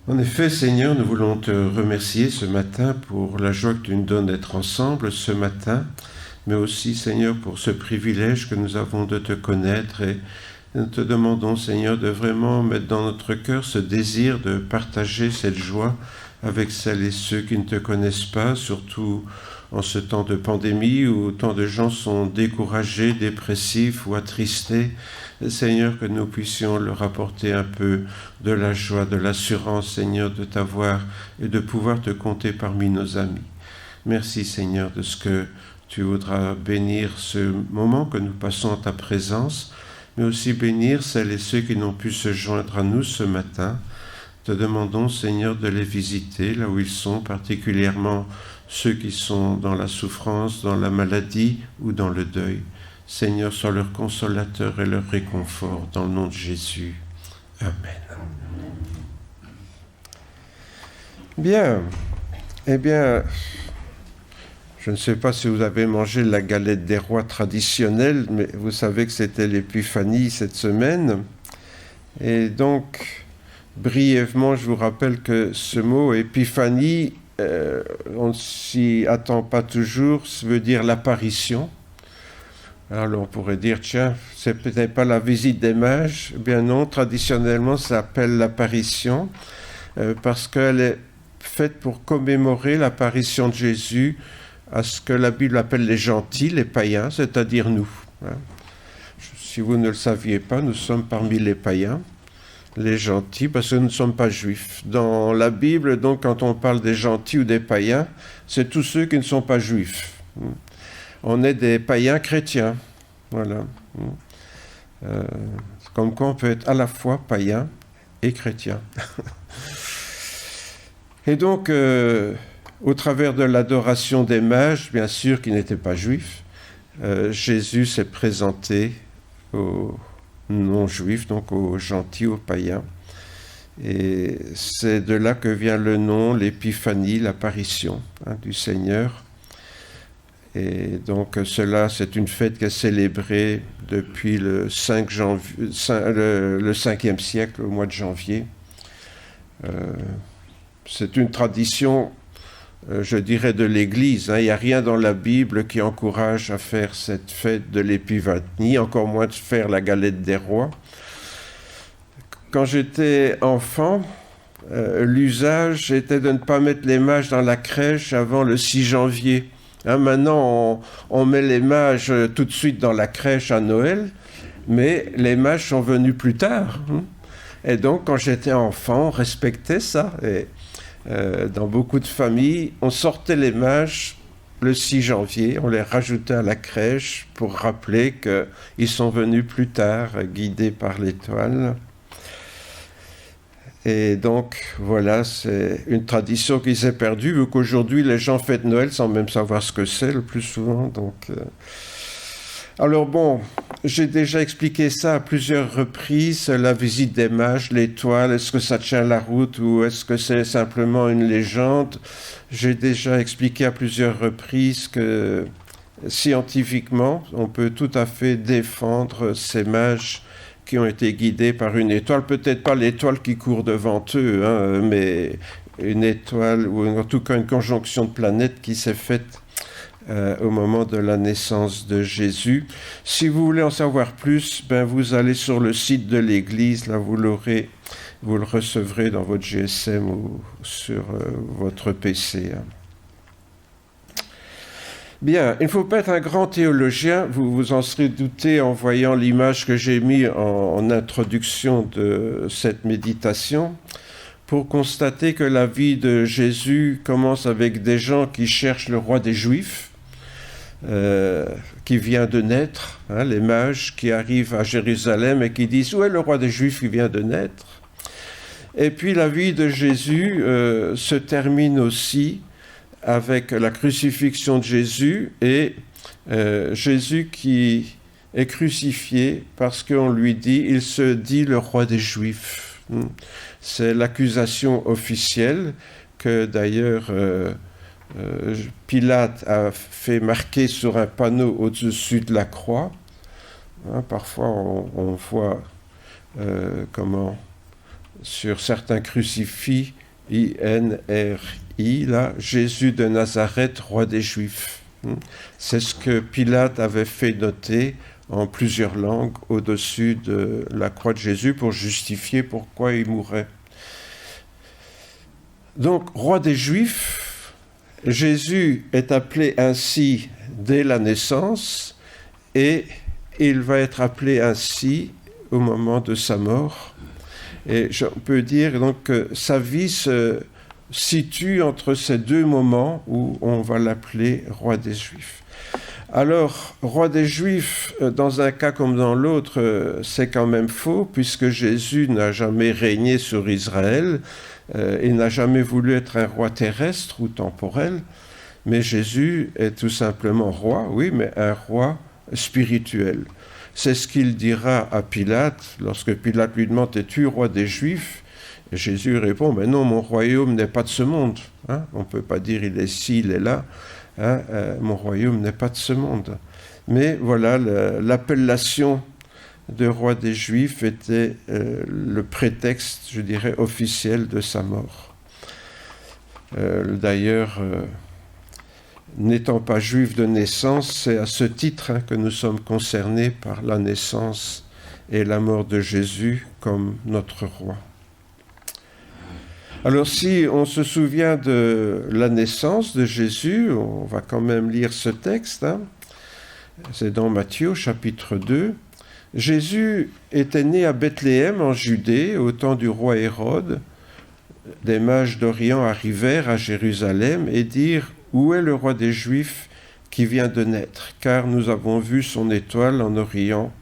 En effet, Seigneur, nous voulons te remercier ce matin pour la joie que tu nous donnes d'être ensemble ce matin, mais aussi, Seigneur, pour ce privilège que nous avons de te connaître et nous te demandons, Seigneur, de vraiment mettre dans notre cœur ce désir de partager cette joie avec celles et ceux qui ne te connaissent pas, surtout en ce temps de pandémie où tant de gens sont découragés, dépressifs ou attristés. Seigneur, que nous puissions leur apporter un peu de la joie, de l'assurance, Seigneur, de t'avoir et de pouvoir te compter parmi nos amis. Merci, Seigneur, de ce que tu voudras bénir ce moment que nous passons en ta présence, mais aussi bénir celles et ceux qui n'ont pu se joindre à nous ce matin. Te demandons, Seigneur, de les visiter là où ils sont, particulièrement ceux qui sont dans la souffrance, dans la maladie ou dans le deuil. Seigneur, sois leur consolateur et leur réconfort, dans le nom de Jésus. Amen. Bien, eh bien, je ne sais pas si vous avez mangé la galette des rois traditionnelle, mais vous savez que c'était l'épiphanie cette semaine. Et donc, brièvement, je vous rappelle que ce mot épiphanie, on ne s'y attend pas toujours, ça veut dire l'apparition. Alors on pourrait dire, tiens, c'est peut-être pas la visite des mages. Eh bien non, traditionnellement, ça s'appelle l'apparition, parce qu'elle est faite pour commémorer l'apparition de Jésus à ce que la Bible appelle les gentils, les païens, c'est-à-dire nous. Si vous ne le saviez pas, nous sommes parmi les païens, les gentils, parce que nous ne sommes pas juifs. Dans la Bible, donc, quand on parle des gentils ou des païens, c'est tous ceux qui ne sont pas juifs. On est des païens chrétiens. Voilà. Comme quoi on peut être à la fois païen et chrétien. Et donc, au travers de l'adoration des mages, bien sûr, qui n'étaient pas juifs, Jésus s'est présenté aux non-juifs, donc aux gentils, aux païens. Et c'est de là que vient le nom, l'épiphanie, l'apparition du Seigneur. Et donc cela, c'est une fête qui est célébrée depuis le 5e siècle, au mois de janvier. C'est une tradition, je dirais, de l'Église. Il n'y a rien dans la Bible qui encourage à faire cette fête de l'épiphanie, encore moins de faire la galette des rois. Quand j'étais enfant, l'usage était de ne pas mettre les mages dans la crèche avant le 6 janvier. Maintenant, on met les mages tout de suite dans la crèche à Noël, mais les mages sont venus plus tard. Et donc, quand j'étais enfant, on respectait ça. Et dans beaucoup de familles, on sortait les mages le 6 janvier, on les rajoutait à la crèche pour rappeler qu'ils sont venus plus tard, guidés par l'étoile. Et donc, voilà, c'est une tradition qui s'est perdue, vu qu'aujourd'hui, les gens fêtent Noël sans même savoir ce que c'est, le plus souvent. Donc, alors bon, j'ai déjà expliqué ça à plusieurs reprises, la visite des mages, l'étoile, est-ce que ça tient la route ou est-ce que c'est simplement une légende? J'ai déjà expliqué à plusieurs reprises que, scientifiquement, on peut tout à fait défendre ces mages qui ont été guidés par une étoile, peut-être pas l'étoile qui court devant eux, mais une étoile, ou en tout cas une conjonction de planètes qui s'est faite au moment de la naissance de Jésus. Si vous voulez en savoir plus, vous allez sur le site de l'Église, là vous le recevrez dans votre GSM ou sur votre PC. Bien, il ne faut pas être un grand théologien, vous vous en serez douté en voyant l'image que j'ai mise en introduction de cette méditation, pour constater que la vie de Jésus commence avec des gens qui cherchent le roi des Juifs, qui vient de naître, les mages qui arrivent à Jérusalem et qui disent « Où est le roi des Juifs qui vient de naître ?» Et puis la vie de Jésus se termine aussi avec la crucifixion de Jésus et Jésus qui est crucifié parce qu'on lui dit, il se dit le roi des Juifs. C'est l'accusation officielle que d'ailleurs Pilate a fait marquer sur un panneau au-dessus de la croix. Parfois on voit comment sur certains crucifix, I-N-R-I, là, Jésus de Nazareth, roi des Juifs. C'est ce que Pilate avait fait noter en plusieurs langues au-dessus de la croix de Jésus pour justifier pourquoi il mourait. Donc, roi des Juifs, Jésus est appelé ainsi dès la naissance et il va être appelé ainsi au moment de sa mort. Et je peux dire donc que sa vie se situe entre ces deux moments où on va l'appeler roi des Juifs. Alors, roi des Juifs, dans un cas comme dans l'autre, c'est quand même faux, puisque Jésus n'a jamais régné sur Israël, il n'a jamais voulu être un roi terrestre ou temporel, mais Jésus est tout simplement roi, oui, mais un roi spirituel. C'est ce qu'il dira à Pilate, lorsque Pilate lui demande « Es-tu roi des Juifs ?» Et Jésus répond « Mais non, mon royaume n'est pas de ce monde. Hein? On ne peut pas dire « il est ci, il est là ». Mon royaume n'est pas de ce monde. Mais voilà, l'appellation de roi des Juifs était le prétexte, je dirais, officiel de sa mort. D'ailleurs, n'étant pas juif de naissance, c'est à ce titre que nous sommes concernés par la naissance et la mort de Jésus comme notre roi. Alors si on se souvient de la naissance de Jésus, on va quand même lire ce texte. C'est dans Matthieu chapitre 2. Jésus était né à Bethléem en Judée au temps du roi Hérode. Des mages d'Orient arrivèrent à Jérusalem et dirent « Où est le roi des Juifs qui vient de naître ? Car nous avons vu son étoile en Orient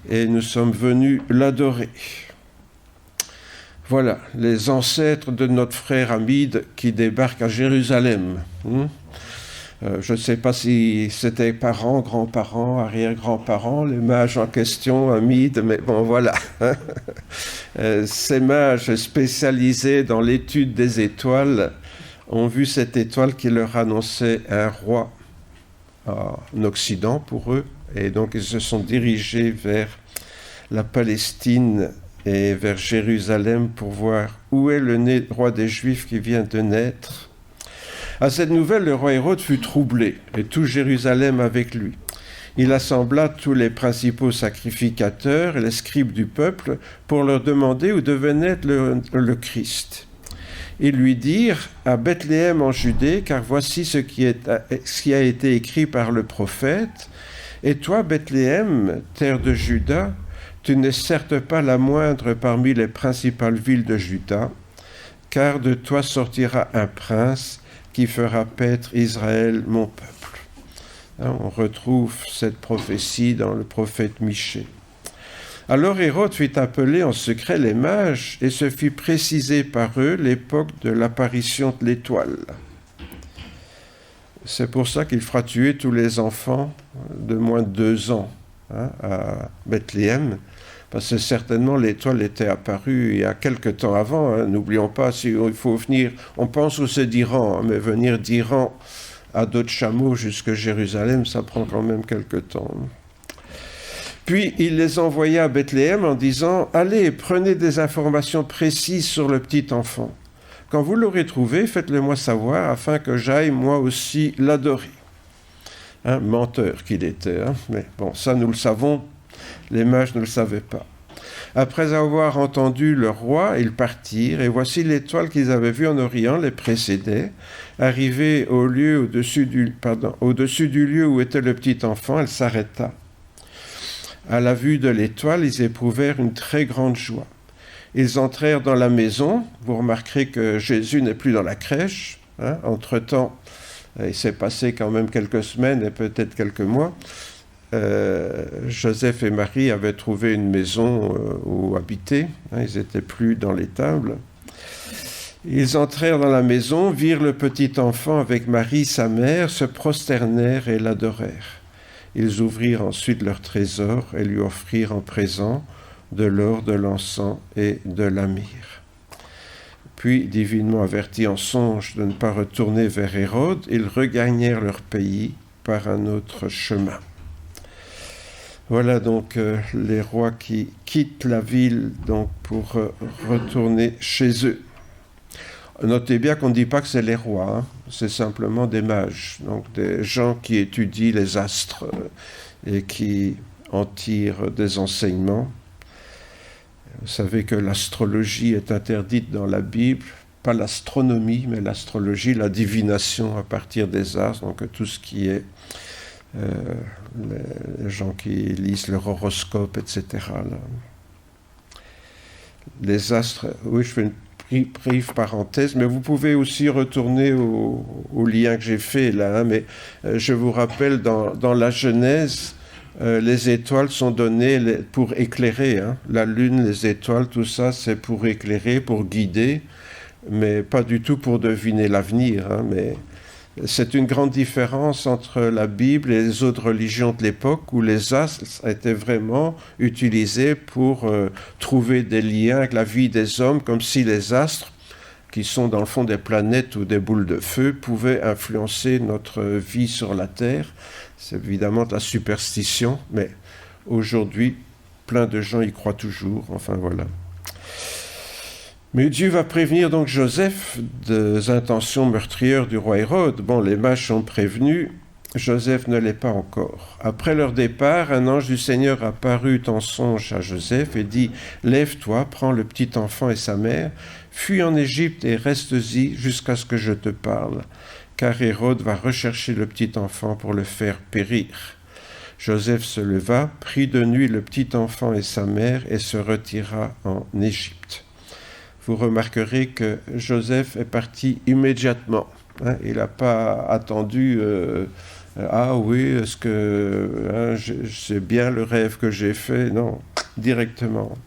et nous sommes venus l'adorer. » Voilà, les ancêtres de notre frère Hamid qui débarquent à Jérusalem. Je ne sais pas si c'était parents, grands-parents, arrière-grands-parents, les mages en question, Hamid, mais bon, voilà. Ces mages spécialisés dans l'étude des étoiles ont vu cette étoile qui leur annonçait un roi en Occident pour eux, et donc ils se sont dirigés vers la Palestine et vers Jérusalem pour voir où est le roi des Juifs qui vient de naître. À cette nouvelle, le roi Hérode fut troublé, et tout Jérusalem avec lui. Il assembla tous les principaux sacrificateurs et les scribes du peuple pour leur demander où devait naître le Christ. Ils lui dirent « À Bethléem en Judée, car voici ce qui a été écrit par le prophète. Et toi, Bethléem, terre de Juda, tu n'es certes pas la moindre parmi les principales villes de Juda, car de toi sortira un prince qui fera paître Israël, mon peuple. » On retrouve cette prophétie dans le prophète Michée. Alors Hérode fit appeler en secret les mages et se fit préciser par eux l'époque de l'apparition de l'étoile. C'est pour ça qu'il fera tuer tous les enfants de moins de 2 ans à Bethléem, parce que certainement l'étoile était apparue il y a quelque temps avant. N'oublions pas, il faut venir, on pense où c'est d'Iran, mais venir d'Iran à dos de chameau jusqu'à Jérusalem, ça prend quand même quelque temps. Puis il les envoya à Bethléem en disant « Allez, prenez des informations précises sur le petit enfant. Quand vous l'aurez trouvé, faites-le-moi savoir afin que j'aille moi aussi l'adorer. » Menteur qu'il était, mais bon, ça nous le savons, les mages ne le savaient pas. Après avoir entendu le roi, ils partirent, et voici l'étoile qu'ils avaient vue en Orient les précédait. Arrivée au-dessus du lieu où était le petit enfant, elle s'arrêta. À la vue de l'étoile, ils éprouvèrent une très grande joie. Ils entrèrent dans la maison. Vous remarquerez que Jésus n'est plus dans la crèche. Entre-temps, il s'est passé quand même quelques semaines et peut-être quelques mois. Joseph et Marie avaient trouvé une maison où habiter. Ils n'étaient plus dans l'étable. Ils entrèrent dans la maison, virent le petit enfant avec Marie, sa mère, se prosternèrent et l'adorèrent. Ils ouvrirent ensuite leur trésor et lui offrirent en présent de l'or, de l'encens et de la myrrhe. Puis, divinement avertis en songe de ne pas retourner vers Hérode, ils regagnèrent leur pays par un autre chemin. Voilà donc les rois qui quittent la ville donc, pour retourner chez eux. Notez bien qu'on ne dit pas que c'est les rois, hein. C'est simplement des mages, donc des gens qui étudient les astres et qui en tirent des enseignements. Vous savez que l'astrologie est interdite dans la Bible, pas l'astronomie, mais l'astrologie, la divination à partir des astres, donc tout ce qui est les gens qui lisent leur horoscope, etc. Là. Les astres, oui, je fais une brève parenthèse, mais vous pouvez aussi retourner au lien que j'ai fait là, hein, mais je vous rappelle, dans la Genèse, les étoiles sont données pour éclairer, hein. La lune, les étoiles, tout ça, c'est pour éclairer, pour guider, mais pas du tout pour deviner l'avenir, hein, mais c'est une grande différence entre la Bible et les autres religions de l'époque où les astres étaient vraiment utilisés pour trouver des liens avec la vie des hommes, comme si les astres, qui sont dans le fond des planètes ou des boules de feu, pouvaient influencer notre vie sur la Terre. C'est évidemment de la superstition, mais aujourd'hui, plein de gens y croient toujours. Enfin voilà. Mais Dieu va prévenir donc Joseph des intentions meurtrières du roi Hérode. Bon, les mages sont prévenus, Joseph ne l'est pas encore. Après leur départ, un ange du Seigneur apparut en songe à Joseph et dit « Lève-toi, prends le petit enfant et sa mère, fuis en Égypte et reste-y jusqu'à ce que je te parle, car Hérode va rechercher le petit enfant pour le faire périr. » Joseph se leva, prit de nuit le petit enfant et sa mère et se retira en Égypte. Vous remarquerez que Joseph est parti immédiatement. Hein, il n'a pas attendu ah oui, est-ce que c'est bien le rêve que j'ai fait? Non, directement.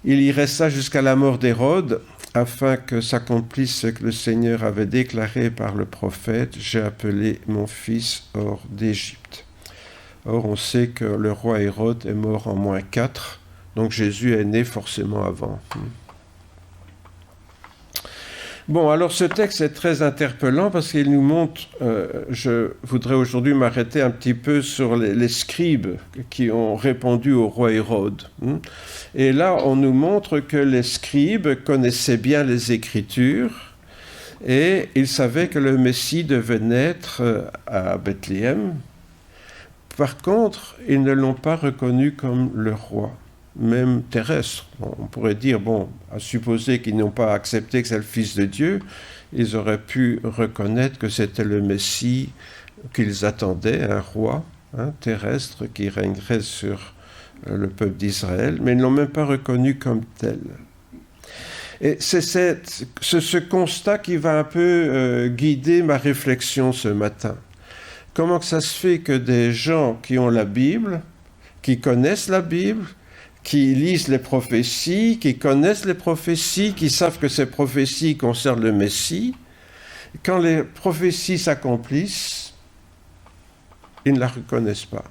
Il y resta jusqu'à la mort d'Hérode, afin que s'accomplisse ce que le Seigneur avait déclaré par le prophète « J'ai appelé mon fils hors d'Égypte ». Or, on sait que le roi Hérode est mort en -4, donc Jésus est né forcément avant. Bon, alors ce texte est très interpellant parce qu'il nous montre, je voudrais aujourd'hui m'arrêter un petit peu sur les scribes qui ont répondu au roi Hérode. Et là, on nous montre que les scribes connaissaient bien les Écritures et ils savaient que le Messie devait naître à Bethléem. Par contre, ils ne l'ont pas reconnu comme le roi, même terrestre. Bon, on pourrait dire, bon, à supposer qu'ils n'ont pas accepté que c'est le Fils de Dieu, ils auraient pu reconnaître que c'était le Messie qu'ils attendaient, un roi terrestre qui régnerait sur le peuple d'Israël, mais ils ne l'ont même pas reconnu comme tel. Et c'est ce constat qui va un peu guider ma réflexion ce matin. Comment que ça se fait que des gens qui ont la Bible, qui connaissent la Bible, qui lisent les prophéties, qui connaissent les prophéties, qui savent que ces prophéties concernent le Messie, quand les prophéties s'accomplissent, ils ne la reconnaissent pas.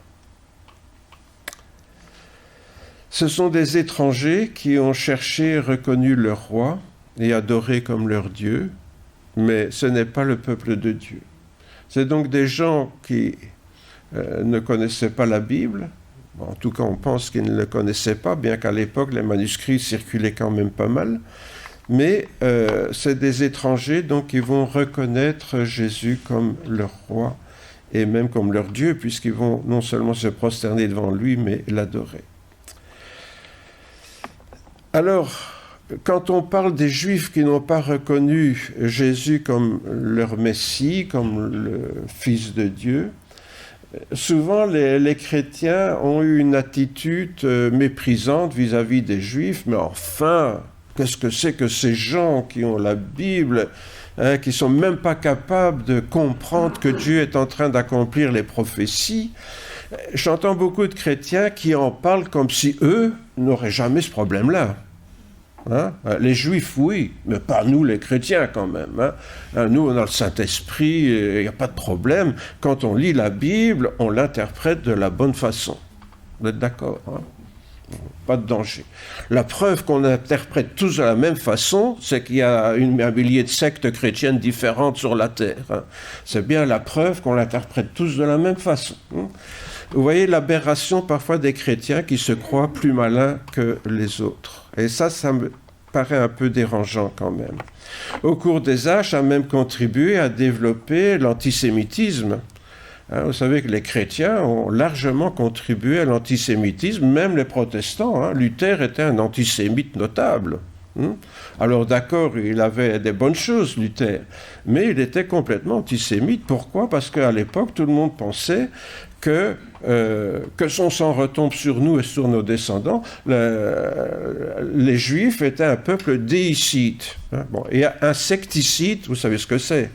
Ce sont des étrangers qui ont cherché et reconnu leur roi et adoré comme leur Dieu, mais ce n'est pas le peuple de Dieu. C'est donc des gens qui ne connaissaient pas la Bible. Bon, en tout cas, on pense qu'ils ne le connaissaient pas, bien qu'à l'époque, les manuscrits circulaient quand même pas mal. Mais c'est des étrangers donc, qui vont reconnaître Jésus comme leur roi et même comme leur Dieu, puisqu'ils vont non seulement se prosterner devant lui, mais l'adorer. Alors, quand on parle des Juifs qui n'ont pas reconnu Jésus comme leur Messie, comme le Fils de Dieu, souvent les chrétiens ont eu une attitude méprisante vis-à-vis des Juifs, mais enfin, qu'est-ce que c'est que ces gens qui ont la Bible, qui ne sont même pas capables de comprendre que Dieu est en train d'accomplir les prophéties? J'entends beaucoup de chrétiens qui en parlent comme si eux n'auraient jamais ce problème-là. Les Juifs, oui, mais pas nous les chrétiens quand même. Nous, on a le Saint-Esprit, il n'y a pas de problème. Quand on lit la Bible, on l'interprète de la bonne façon. Vous êtes d'accord? Pas de danger. La preuve qu'on interprète tous de la même façon, c'est qu'il y a un millier de sectes chrétiennes différentes sur la terre. C'est bien la preuve qu'on l'interprète tous de la même façon. Vous voyez l'aberration parfois des chrétiens qui se croient plus malins que les autres. Et ça me paraît un peu dérangeant quand même. Au cours des âges, ça a même contribué à développer l'antisémitisme. Vous savez que les chrétiens ont largement contribué à l'antisémitisme, même les protestants. Luther était un antisémite notable. Alors d'accord, il avait des bonnes choses, Luther, mais il était complètement antisémite. Pourquoi ? Parce qu'à l'époque, tout le monde pensait que son sang retombe sur nous et sur nos descendants. Les Juifs étaient un peuple déicide. Et insecticide, vous savez ce que c'est.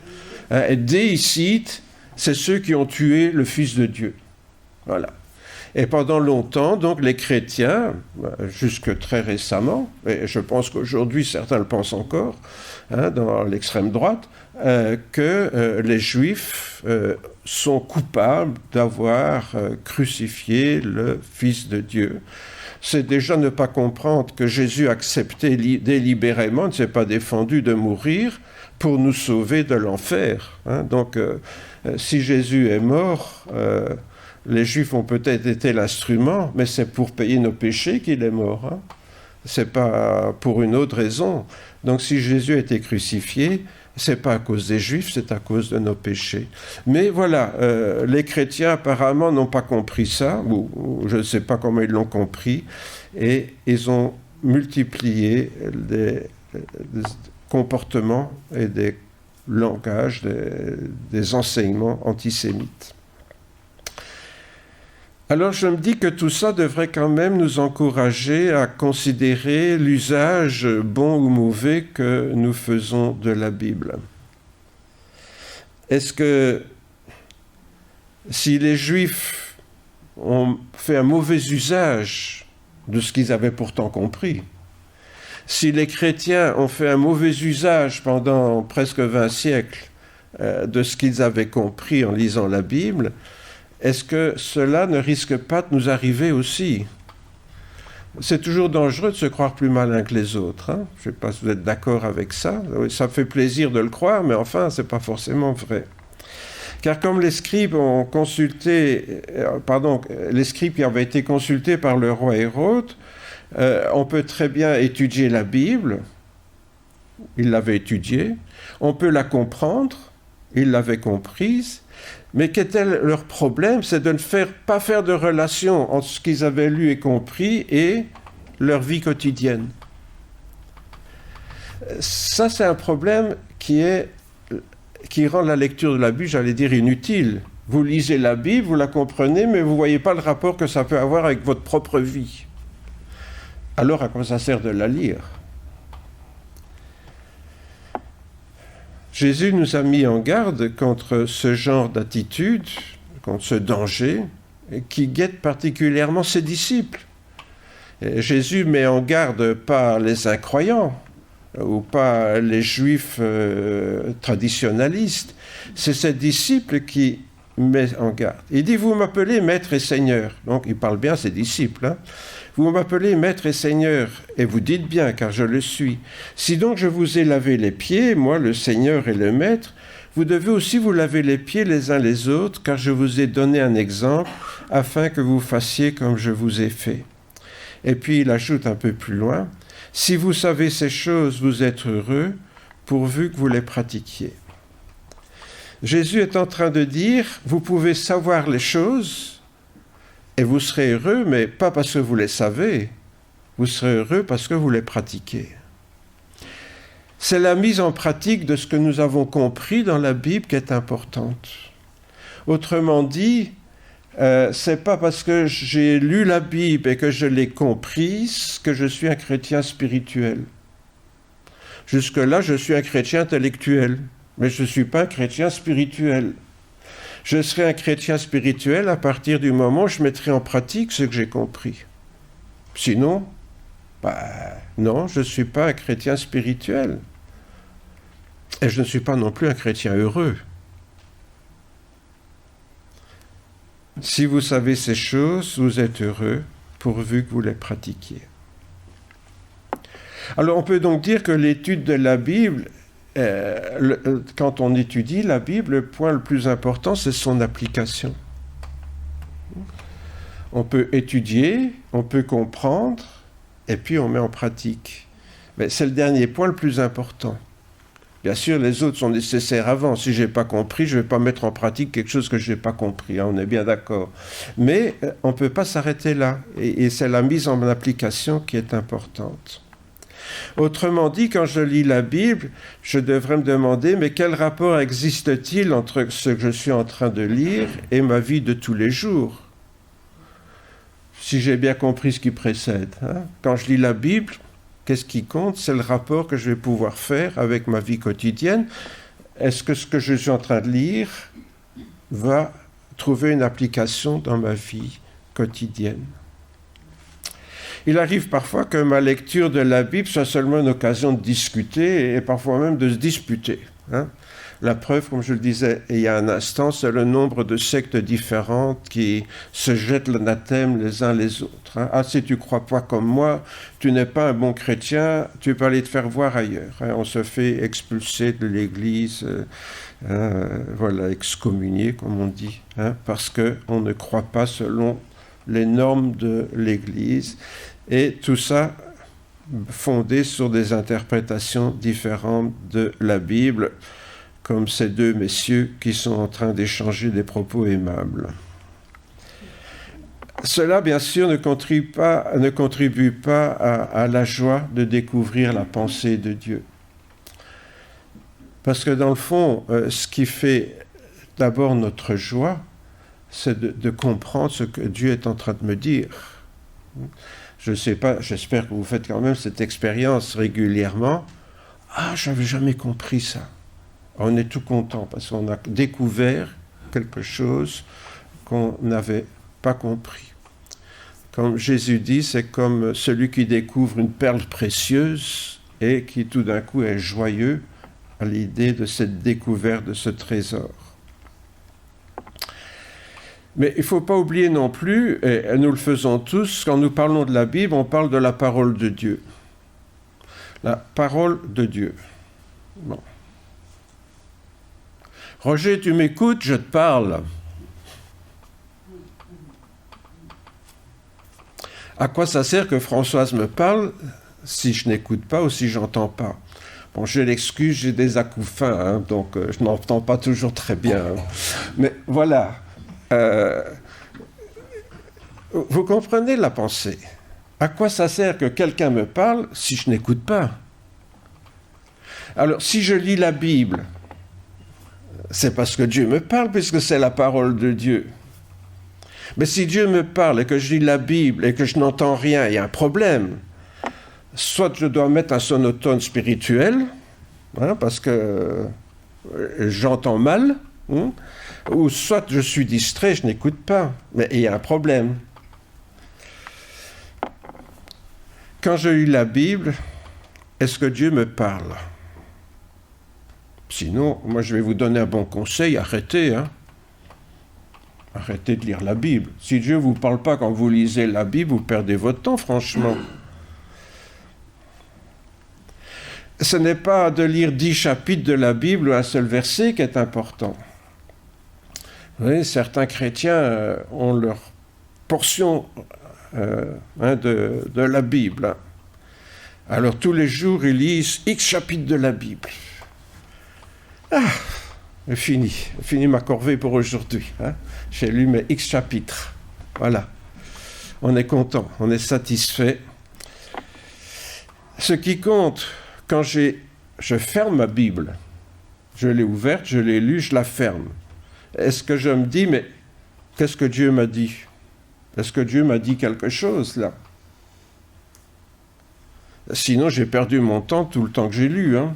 Et déicide, c'est ceux qui ont tué le Fils de Dieu. Voilà. Et pendant longtemps, donc, les chrétiens, jusque très récemment, et je pense qu'aujourd'hui certains le pensent encore, dans l'extrême droite, que les Juifs sont coupables d'avoir crucifié le Fils de Dieu. C'est déjà ne pas comprendre que Jésus acceptait délibérément, ne s'est pas défendu de mourir pour nous sauver de l'enfer. Donc, si Jésus est mort, les Juifs ont peut-être été l'instrument, mais c'est pour payer nos péchés qu'il est mort. C'est pas pour une autre raison. Donc, si Jésus a été crucifié, c'est pas à cause des Juifs, c'est à cause de nos péchés. Mais voilà, les chrétiens apparemment n'ont pas compris ça, ou je ne sais pas comment ils l'ont compris, et ils ont multiplié des comportements et des langages, des enseignements antisémites. Alors je me dis que tout ça devrait quand même nous encourager à considérer l'usage bon ou mauvais que nous faisons de la Bible. Est-ce que si les Juifs ont fait un mauvais usage de ce qu'ils avaient pourtant compris, si les chrétiens ont fait un mauvais usage pendant presque 20 siècles de ce qu'ils avaient compris en lisant la Bible, est-ce que cela ne risque pas de nous arriver aussi ? C'est toujours dangereux de se croire plus malin que les autres. Je ne sais pas si vous êtes d'accord avec ça. Ça fait plaisir de le croire, mais enfin, ce n'est pas forcément vrai. Car comme les scribes ont consulté, les scribes qui avaient été consultés par le roi Hérode, on peut très bien étudier la Bible, ils l'avaient étudiée, on peut la comprendre, ils l'avaient comprise, mais qu'était leur problème? C'est de ne pas faire de relation entre ce qu'ils avaient lu et compris et leur vie quotidienne. Ça, c'est un problème qui rend la lecture de la Bible, j'allais dire, inutile. Vous lisez la Bible, vous la comprenez, mais vous ne voyez pas le rapport que ça peut avoir avec votre propre vie. Alors, à quoi ça sert de la lire? Jésus nous a mis en garde contre ce genre d'attitude, contre ce danger, qui guette particulièrement ses disciples. Et Jésus met en garde pas les incroyants, ou pas les juifs traditionnalistes, c'est ses disciples qui met en garde. Il dit, vous m'appelez maître et seigneur. Donc il parle bien à ses disciples. Vous m'appelez maître et seigneur, et vous dites bien, car je le suis. Si donc je vous ai lavé les pieds, moi le Seigneur et le maître, vous devez aussi vous laver les pieds les uns les autres, car je vous ai donné un exemple, afin que vous fassiez comme je vous ai fait. Et puis il ajoute un peu plus loin, si vous savez ces choses, vous êtes heureux, pourvu que vous les pratiquiez. Jésus est en train de dire, vous pouvez savoir les choses, et vous serez heureux, mais pas parce que vous les savez, vous serez heureux parce que vous les pratiquez. C'est la mise en pratique de ce que nous avons compris dans la Bible qui est importante. Autrement dit, c'est pas parce que j'ai lu la Bible et que je l'ai comprise que je suis un chrétien spirituel. Jusque-là, je suis un chrétien intellectuel, mais je ne suis pas un chrétien spirituel. Je serai un chrétien spirituel à partir du moment où je mettrai en pratique ce que j'ai compris. Sinon, non, je ne suis pas un chrétien spirituel. Et je ne suis pas non plus un chrétien heureux. Si vous savez ces choses, vous êtes heureux, pourvu que vous les pratiquiez. Alors on peut donc dire que l'étude de la Bible, quand on étudie la Bible, le point le plus important, c'est son application. On peut étudier, on peut comprendre, et puis on met en pratique. Mais c'est le dernier point le plus important. Bien sûr, les autres sont nécessaires avant. Si je n'ai pas compris, je ne vais pas mettre en pratique quelque chose que je n'ai pas compris. Hein, on est bien d'accord. Mais on ne peut pas s'arrêter là. Et c'est la mise en application qui est importante. Autrement dit, quand je lis la Bible, je devrais me demander, mais quel rapport existe-t-il entre ce que je suis en train de lire et ma vie de tous les jours ? Si j'ai bien compris ce qui précède. Hein. Quand je lis la Bible, qu'est-ce qui compte ? C'est le rapport que je vais pouvoir faire avec ma vie quotidienne. Est-ce que ce que je suis en train de lire va trouver une application dans ma vie quotidienne ? Il arrive parfois que ma lecture de la Bible soit seulement une occasion de discuter et parfois même de se disputer. Hein. La preuve, comme je le disais il y a un instant, c'est le nombre de sectes différentes qui se jettent l'anathème les uns les autres. Hein. Ah, si tu ne crois pas comme moi, tu n'es pas un bon chrétien, tu peux aller te faire voir ailleurs. Hein. On se fait expulser de l'Église, voilà, excommunier, comme on dit, hein, parce qu'on ne croit pas selon les normes de l'Église. Et tout ça fondé sur des interprétations différentes de la Bible, comme ces deux messieurs qui sont en train d'échanger des propos aimables. Cela, bien sûr, ne contribue pas à la joie de découvrir la pensée de Dieu. Parce que dans le fond, ce qui fait d'abord notre joie, c'est de comprendre ce que Dieu est en train de me dire. Je ne sais pas, j'espère que vous faites quand même cette expérience régulièrement. Ah, je n'avais jamais compris ça. On est tout content parce qu'on a découvert quelque chose qu'on n'avait pas compris. Comme Jésus dit, c'est comme celui qui découvre une perle précieuse et qui tout d'un coup est joyeux à l'idée de cette découverte de ce trésor. Mais il ne faut pas oublier non plus, et nous le faisons tous, quand nous parlons de la Bible, on parle de la parole de Dieu. La parole de Dieu. Bon. Roger, tu m'écoutes, je te parle. À quoi ça sert que Françoise me parle si je n'écoute pas ou si je n'entends pas ? Bon, j'ai l'excuse, j'ai des acouphènes, hein, donc je n'entends pas toujours très bien. Hein. Mais voilà. Vous comprenez la pensée. À quoi ça sert que quelqu'un me parle si je n'écoute pas ? Alors, si je lis la Bible, c'est parce que Dieu me parle, puisque c'est la parole de Dieu. Mais si Dieu me parle et que je lis la Bible et que je n'entends rien, il y a un problème. Soit je dois mettre un sonotone spirituel, hein, parce que j'entends mal, hein, ou soit je suis distrait, je n'écoute pas. Mais il y a un problème. Quand je lis la Bible, est-ce que Dieu me parle ? Sinon, moi je vais vous donner un bon conseil, arrêtez. Hein. Arrêtez de lire la Bible. Si Dieu ne vous parle pas quand vous lisez la Bible, vous perdez votre temps, franchement. Ce n'est pas de lire 10 chapitres de la Bible ou un seul verset qui est important. Vous voyez, certains chrétiens ont leur portion de la Bible. Hein. Alors tous les jours, ils lisent X chapitres de la Bible. Ah, c'est fini ma corvée pour aujourd'hui. Hein. J'ai lu mes X chapitres. Voilà. On est content, on est satisfait. Ce qui compte, quand je ferme ma Bible, je l'ai ouverte, je l'ai lue, je la ferme. Est-ce que je me dis, mais qu'est-ce que Dieu m'a dit ? Est-ce que Dieu m'a dit quelque chose, là ? Sinon, j'ai perdu mon temps tout le temps que j'ai lu. Hein.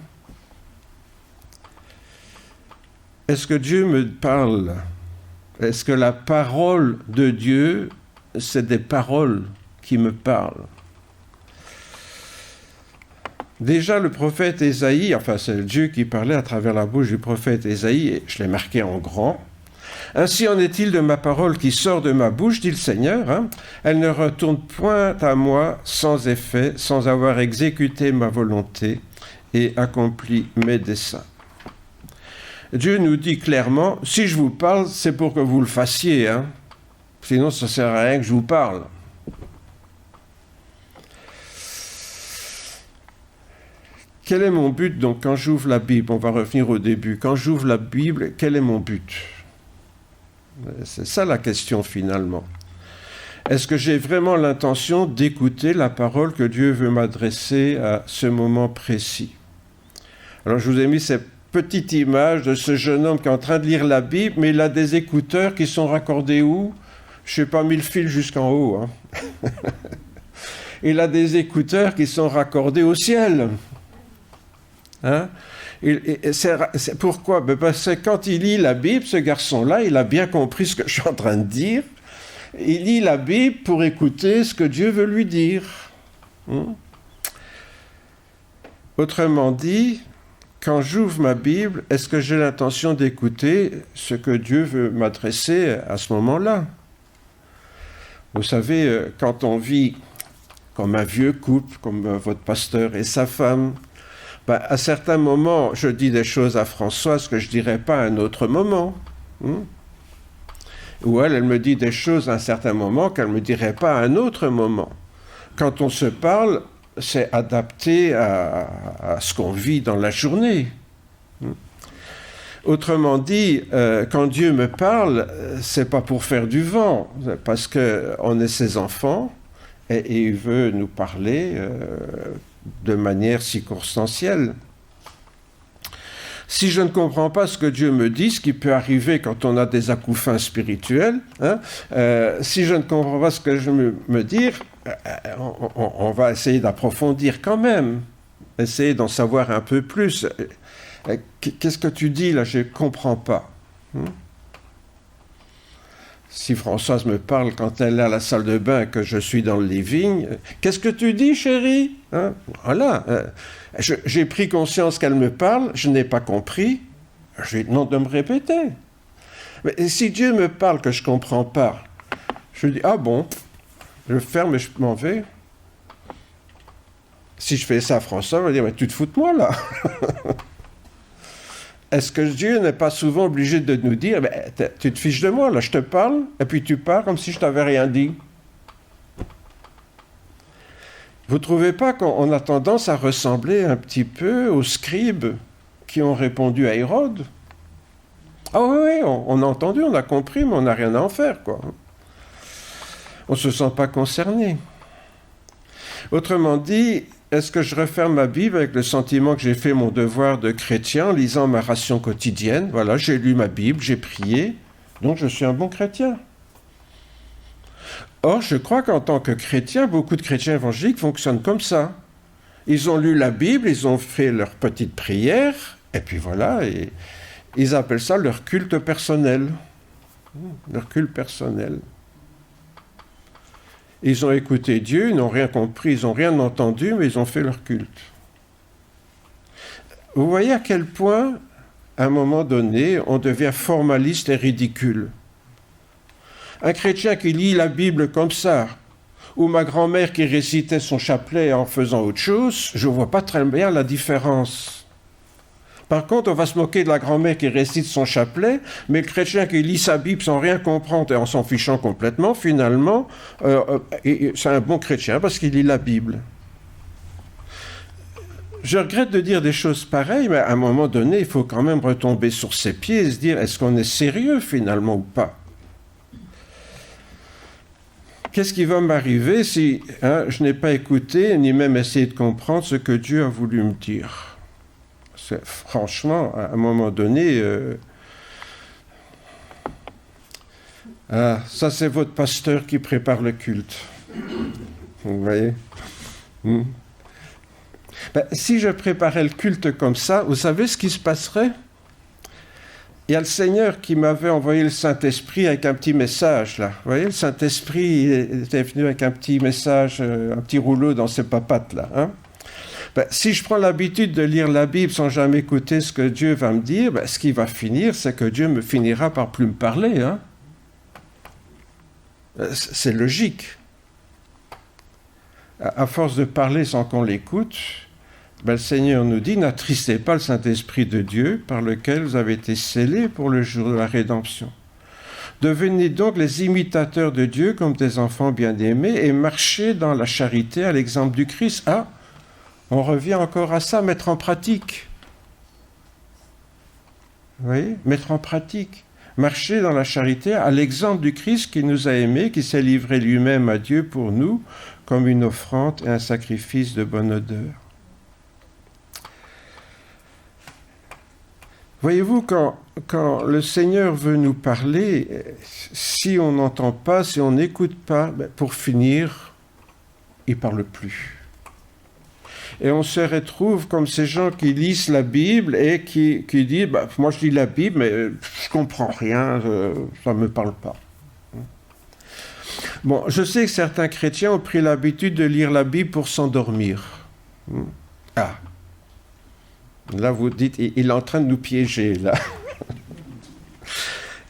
Est-ce que Dieu me parle ? Est-ce que la parole de Dieu, c'est des paroles qui me parlent ? Déjà, le prophète Ésaïe, enfin c'est Dieu qui parlait à travers la bouche du prophète Ésaïe, et je l'ai marqué en grand. « Ainsi en est-il de ma parole qui sort de ma bouche, dit le Seigneur, hein, elle ne retourne point à moi sans effet, sans avoir exécuté ma volonté et accompli mes desseins. » Dieu nous dit clairement, si je vous parle, c'est pour que vous le fassiez. Hein. Sinon, ça ne sert à rien que je vous parle. Quel est mon but, donc, quand j'ouvre la Bible? On va revenir au début. Quand j'ouvre la Bible, quel est mon but? C'est ça la question, finalement. Est-ce que j'ai vraiment l'intention d'écouter la parole que Dieu veut m'adresser à ce moment précis? Alors, je vous ai mis cette petite image de ce jeune homme qui est en train de lire la Bible, mais il a des écouteurs qui sont raccordés où? Je n'ai pas mis le fil jusqu'en haut. Hein. Il a des écouteurs qui sont raccordés au ciel. Hein? C'est pourquoi? Parce que quand il lit la Bible, ce garçon-là, il a bien compris ce que je suis en train de dire. Il lit la Bible pour écouter ce que Dieu veut lui dire. Autrement dit, quand j'ouvre ma Bible, est-ce que j'ai l'intention d'écouter ce que Dieu veut m'adresser à ce moment-là? Vous savez, quand on vit comme un vieux couple, comme votre pasteur et sa femme, à certains moments, je dis des choses à Françoise que je ne dirais pas à un autre moment. Ou elle me dit des choses à un certain moment qu'elle ne me dirait pas à un autre moment. Quand on se parle, c'est adapté à ce qu'on vit dans la journée. Autrement dit, quand Dieu me parle, c'est pas pour faire du vent, parce qu'on est ses enfants et il veut nous parler de manière circonstancielle. Si je ne comprends pas ce que Dieu me dit, ce qui peut arriver quand on a des acouphènes spirituels, si je ne comprends pas ce que je me dis, on va essayer d'approfondir quand même, essayer d'en savoir un peu plus. Qu'est-ce que tu dis là? Je ne comprends pas. Si Françoise me parle quand elle est à la salle de bain, que je suis dans le living, qu'est-ce que tu dis, chérie? Voilà. J'ai pris conscience qu'elle me parle, je n'ai pas compris, je lui demande de me répéter. Mais si Dieu me parle que je ne comprends pas, je lui dis, ah bon, je ferme et je m'en vais. Si je fais ça à François, elle va dire, mais tu te fous de moi là? Est-ce que Dieu n'est pas souvent obligé de nous dire, tu te fiches de moi, là, je te parle, et puis tu pars comme si je t'avais rien dit? Vous ne trouvez pas qu'on a tendance à ressembler un petit peu aux scribes qui ont répondu à Hérode? Ah oui, on a entendu, on a compris, mais on n'a rien à en faire, quoi. On ne se sent pas concerné. Autrement dit, est-ce que je referme ma Bible avec le sentiment que j'ai fait mon devoir de chrétien en lisant ma ration quotidienne? Voilà, j'ai lu ma Bible, j'ai prié, donc je suis un bon chrétien. Or, je crois qu'en tant que chrétien, beaucoup de chrétiens évangéliques fonctionnent comme ça. Ils ont lu la Bible, ils ont fait leur petite prière, et puis voilà, et ils appellent ça leur culte personnel. Leur culte personnel. Ils ont écouté Dieu, ils n'ont rien compris, ils n'ont rien entendu, mais ils ont fait leur culte. Vous voyez à quel point, à un moment donné, on devient formaliste et ridicule. Un chrétien qui lit la Bible comme ça, ou ma grand-mère qui récitait son chapelet en faisant autre chose, je ne vois pas très bien la différence. Par contre, on va se moquer de la grand-mère qui récite son chapelet, mais le chrétien qui lit sa Bible sans rien comprendre et en s'en fichant complètement, finalement, c'est un bon chrétien parce qu'il lit la Bible. Je regrette de dire des choses pareilles, mais à un moment donné, il faut quand même retomber sur ses pieds et se dire, est-ce qu'on est sérieux finalement ou pas? Qu'est-ce qui va m'arriver si je n'ai pas écouté, ni même essayé de comprendre ce que Dieu a voulu me dire? Franchement, à un moment donné, ça c'est votre pasteur qui prépare le culte. Vous voyez? Si je préparais le culte comme ça, vous savez ce qui se passerait? Il y a le Seigneur qui m'avait envoyé le Saint-Esprit avec un petit message, là. Vous voyez, le Saint-Esprit était venu avec un petit message, un petit rouleau dans ses papates, là. Si je prends l'habitude de lire la Bible sans jamais écouter ce que Dieu va me dire, ce qui va finir, c'est que Dieu me finira par plus me parler. C'est logique. À force de parler sans qu'on l'écoute, le Seigneur nous dit, n'attristez pas le Saint-Esprit de Dieu par lequel vous avez été scellés pour le jour de la rédemption. Devenez donc les imitateurs de Dieu comme des enfants bien-aimés et marchez dans la charité à l'exemple du Christ. Ah, on revient encore à ça, mettre en pratique. Vous voyez, mettre en pratique. Marcher dans la charité à l'exemple du Christ qui nous a aimés, qui s'est livré lui-même à Dieu pour nous, comme une offrande et un sacrifice de bonne odeur. Voyez-vous, quand le Seigneur veut nous parler, si on n'entend pas, si on n'écoute pas, pour finir, il ne parle plus. Et on se retrouve comme ces gens qui lisent la Bible et qui disent « moi je lis la Bible, mais je ne comprends rien, ça ne me parle pas ». Bon, je sais que certains chrétiens ont pris l'habitude de lire la Bible pour s'endormir. Ah, là vous dites, il est en train de nous piéger, là.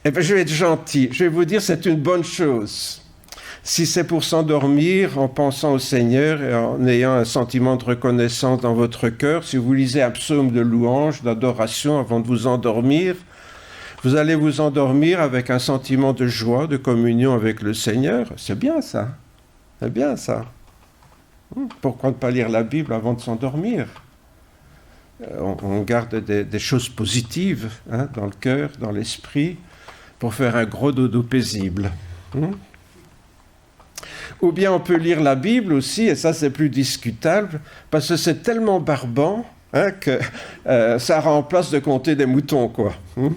Eh bien, je vais être gentil, je vais vous dire, c'est une bonne chose. Si c'est pour s'endormir en pensant au Seigneur et en ayant un sentiment de reconnaissance dans votre cœur, si vous lisez un psaume de louange, d'adoration avant de vous endormir, vous allez vous endormir avec un sentiment de joie, de communion avec le Seigneur. C'est bien ça. C'est bien ça. Pourquoi ne pas lire la Bible avant de s'endormir ? On garde des choses positives dans le cœur, dans l'esprit, pour faire un gros dodo paisible. Ou bien on peut lire la Bible aussi, et ça c'est plus discutable, parce que c'est tellement barbant que ça remplace de compter des moutons, quoi. Vous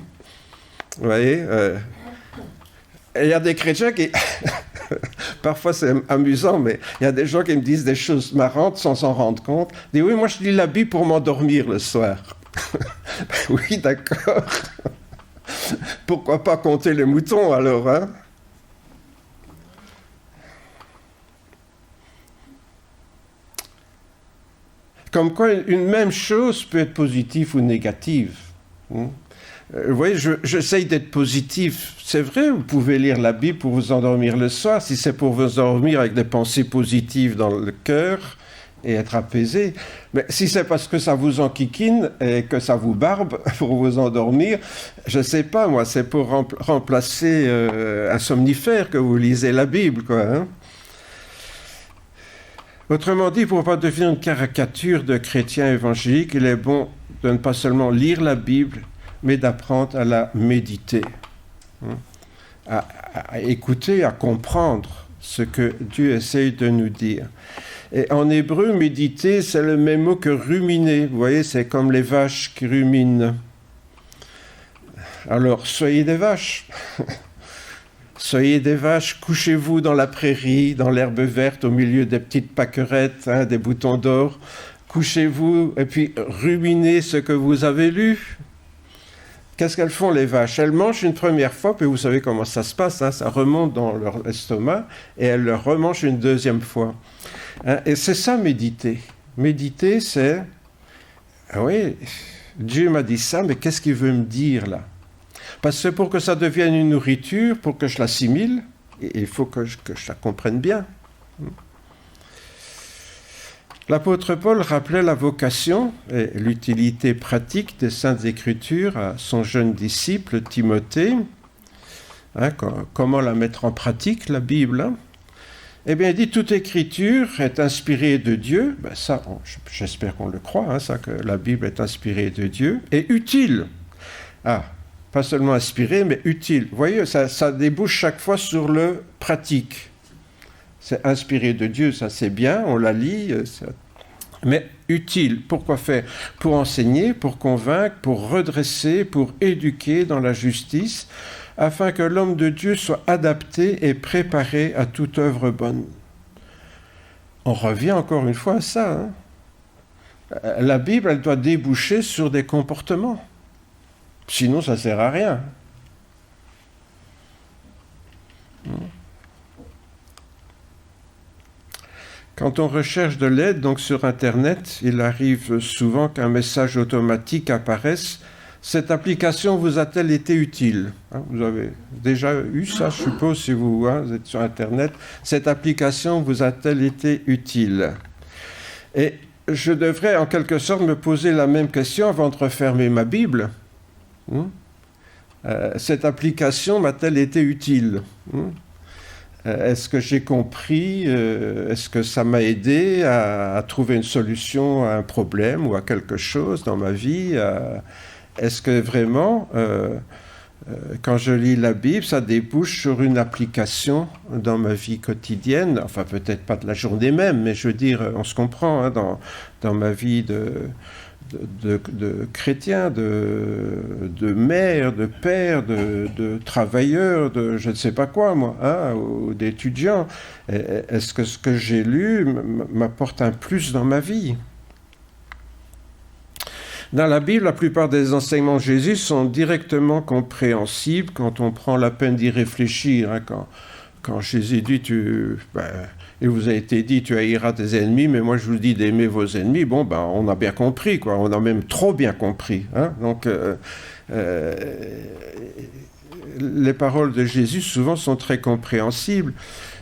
voyez, il y a des chrétiens qui... Parfois c'est amusant, mais il y a des gens qui me disent des choses marrantes sans s'en rendre compte. Ils disent, oui, moi je lis la Bible pour m'endormir le soir. Oui, d'accord. Pourquoi pas compter les moutons alors, hein? Comme quoi, une même chose peut être positive ou négative. Vous voyez, j'essaye d'être positif. C'est vrai, vous pouvez lire la Bible pour vous endormir le soir, si c'est pour vous endormir avec des pensées positives dans le cœur et être apaisé. Mais si c'est parce que ça vous enquiquine et que ça vous barbe pour vous endormir, je ne sais pas, moi, c'est pour remplacer un somnifère que vous lisez la Bible, quoi, hein. Autrement dit, pour ne pas devenir une caricature de chrétien évangélique, il est bon de ne pas seulement lire la Bible, mais d'apprendre à la méditer, à écouter, à comprendre ce que Dieu essaye de nous dire. Et en hébreu, méditer, c'est le même mot que ruminer. Vous voyez, c'est comme les vaches qui ruminent. Alors, soyez des vaches. Soyez des vaches, couchez-vous dans la prairie, dans l'herbe verte, au milieu des petites pâquerettes, des boutons d'or. Couchez-vous et puis ruminez ce que vous avez lu. Qu'est-ce qu'elles font, les vaches? Elles mangent une première fois, puis vous savez comment ça se passe, ça remonte dans leur estomac, et elles le remangent une deuxième fois. Et c'est ça, méditer. Méditer, c'est... Ah oui, Dieu m'a dit ça, mais qu'est-ce qu'il veut me dire, là? Parce que pour que ça devienne une nourriture, pour que je l'assimile, il faut que je la comprenne bien. L'apôtre Paul rappelait la vocation et l'utilité pratique des Saintes Écritures à son jeune disciple Timothée. Comment la mettre en pratique, la Bible? Eh bien, il dit, toute Écriture est inspirée de Dieu. Ça, j'espère qu'on le croit, ça, que la Bible est inspirée de Dieu, et utile. Pas seulement inspiré, mais utile. Vous voyez, ça débouche chaque fois sur le pratique. C'est inspiré de Dieu, ça c'est bien, on la lit, mais utile. Pourquoi faire? Pour enseigner, pour convaincre, pour redresser, pour éduquer dans la justice, afin que l'homme de Dieu soit adapté et préparé à toute œuvre bonne. On revient encore une fois à ça. La Bible, elle doit déboucher sur des comportements. Sinon, ça ne sert à rien. Quand on recherche de l'aide, donc sur Internet, il arrive souvent qu'un message automatique apparaisse. Cette application vous a-t-elle été utile? Vous avez déjà eu ça, je suppose, si vous êtes sur Internet. Cette application vous a-t-elle été utile? Et je devrais en quelque sorte me poser la même question avant de refermer ma Bible. Cette application m'a-t-elle été utile? Est-ce que j'ai compris? Est-ce que ça m'a aidé à trouver une solution à un problème ou à quelque chose dans ma vie? Est-ce que vraiment, quand je lis la Bible, ça débouche sur une application dans ma vie quotidienne? Enfin, peut-être pas de la journée même, mais je veux dire, on se comprend, hein, dans ma vie de chrétien, de mère, de père, de travailleur, de je ne sais pas quoi, moi, hein, ou d'étudiant. Est-ce que ce que j'ai lu m'apporte un plus dans ma vie? Dans la Bible, la plupart des enseignements de Jésus sont directement compréhensibles quand on prend la peine d'y réfléchir. Hein, quand Jésus dit, il vous a été dit, tu haïras tes ennemis, mais moi je vous dis d'aimer vos ennemis, bon, on a bien compris, quoi. On a même trop bien compris. Hein. Donc, les paroles de Jésus, souvent, sont très compréhensibles,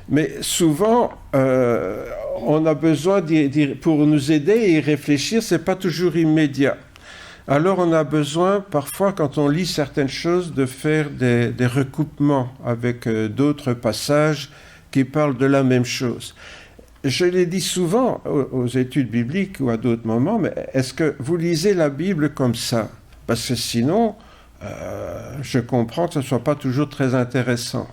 mais souvent, on a besoin, pour nous aider et y réfléchir, c'est pas toujours immédiat. Alors on a besoin parfois, quand on lit certaines choses, de faire des recoupements avec d'autres passages qui parlent de la même chose. Je l'ai dit souvent aux études bibliques ou à d'autres moments, mais est-ce que vous lisez la Bible comme ça? Parce que sinon, je comprends que ce ne soit pas toujours très intéressant.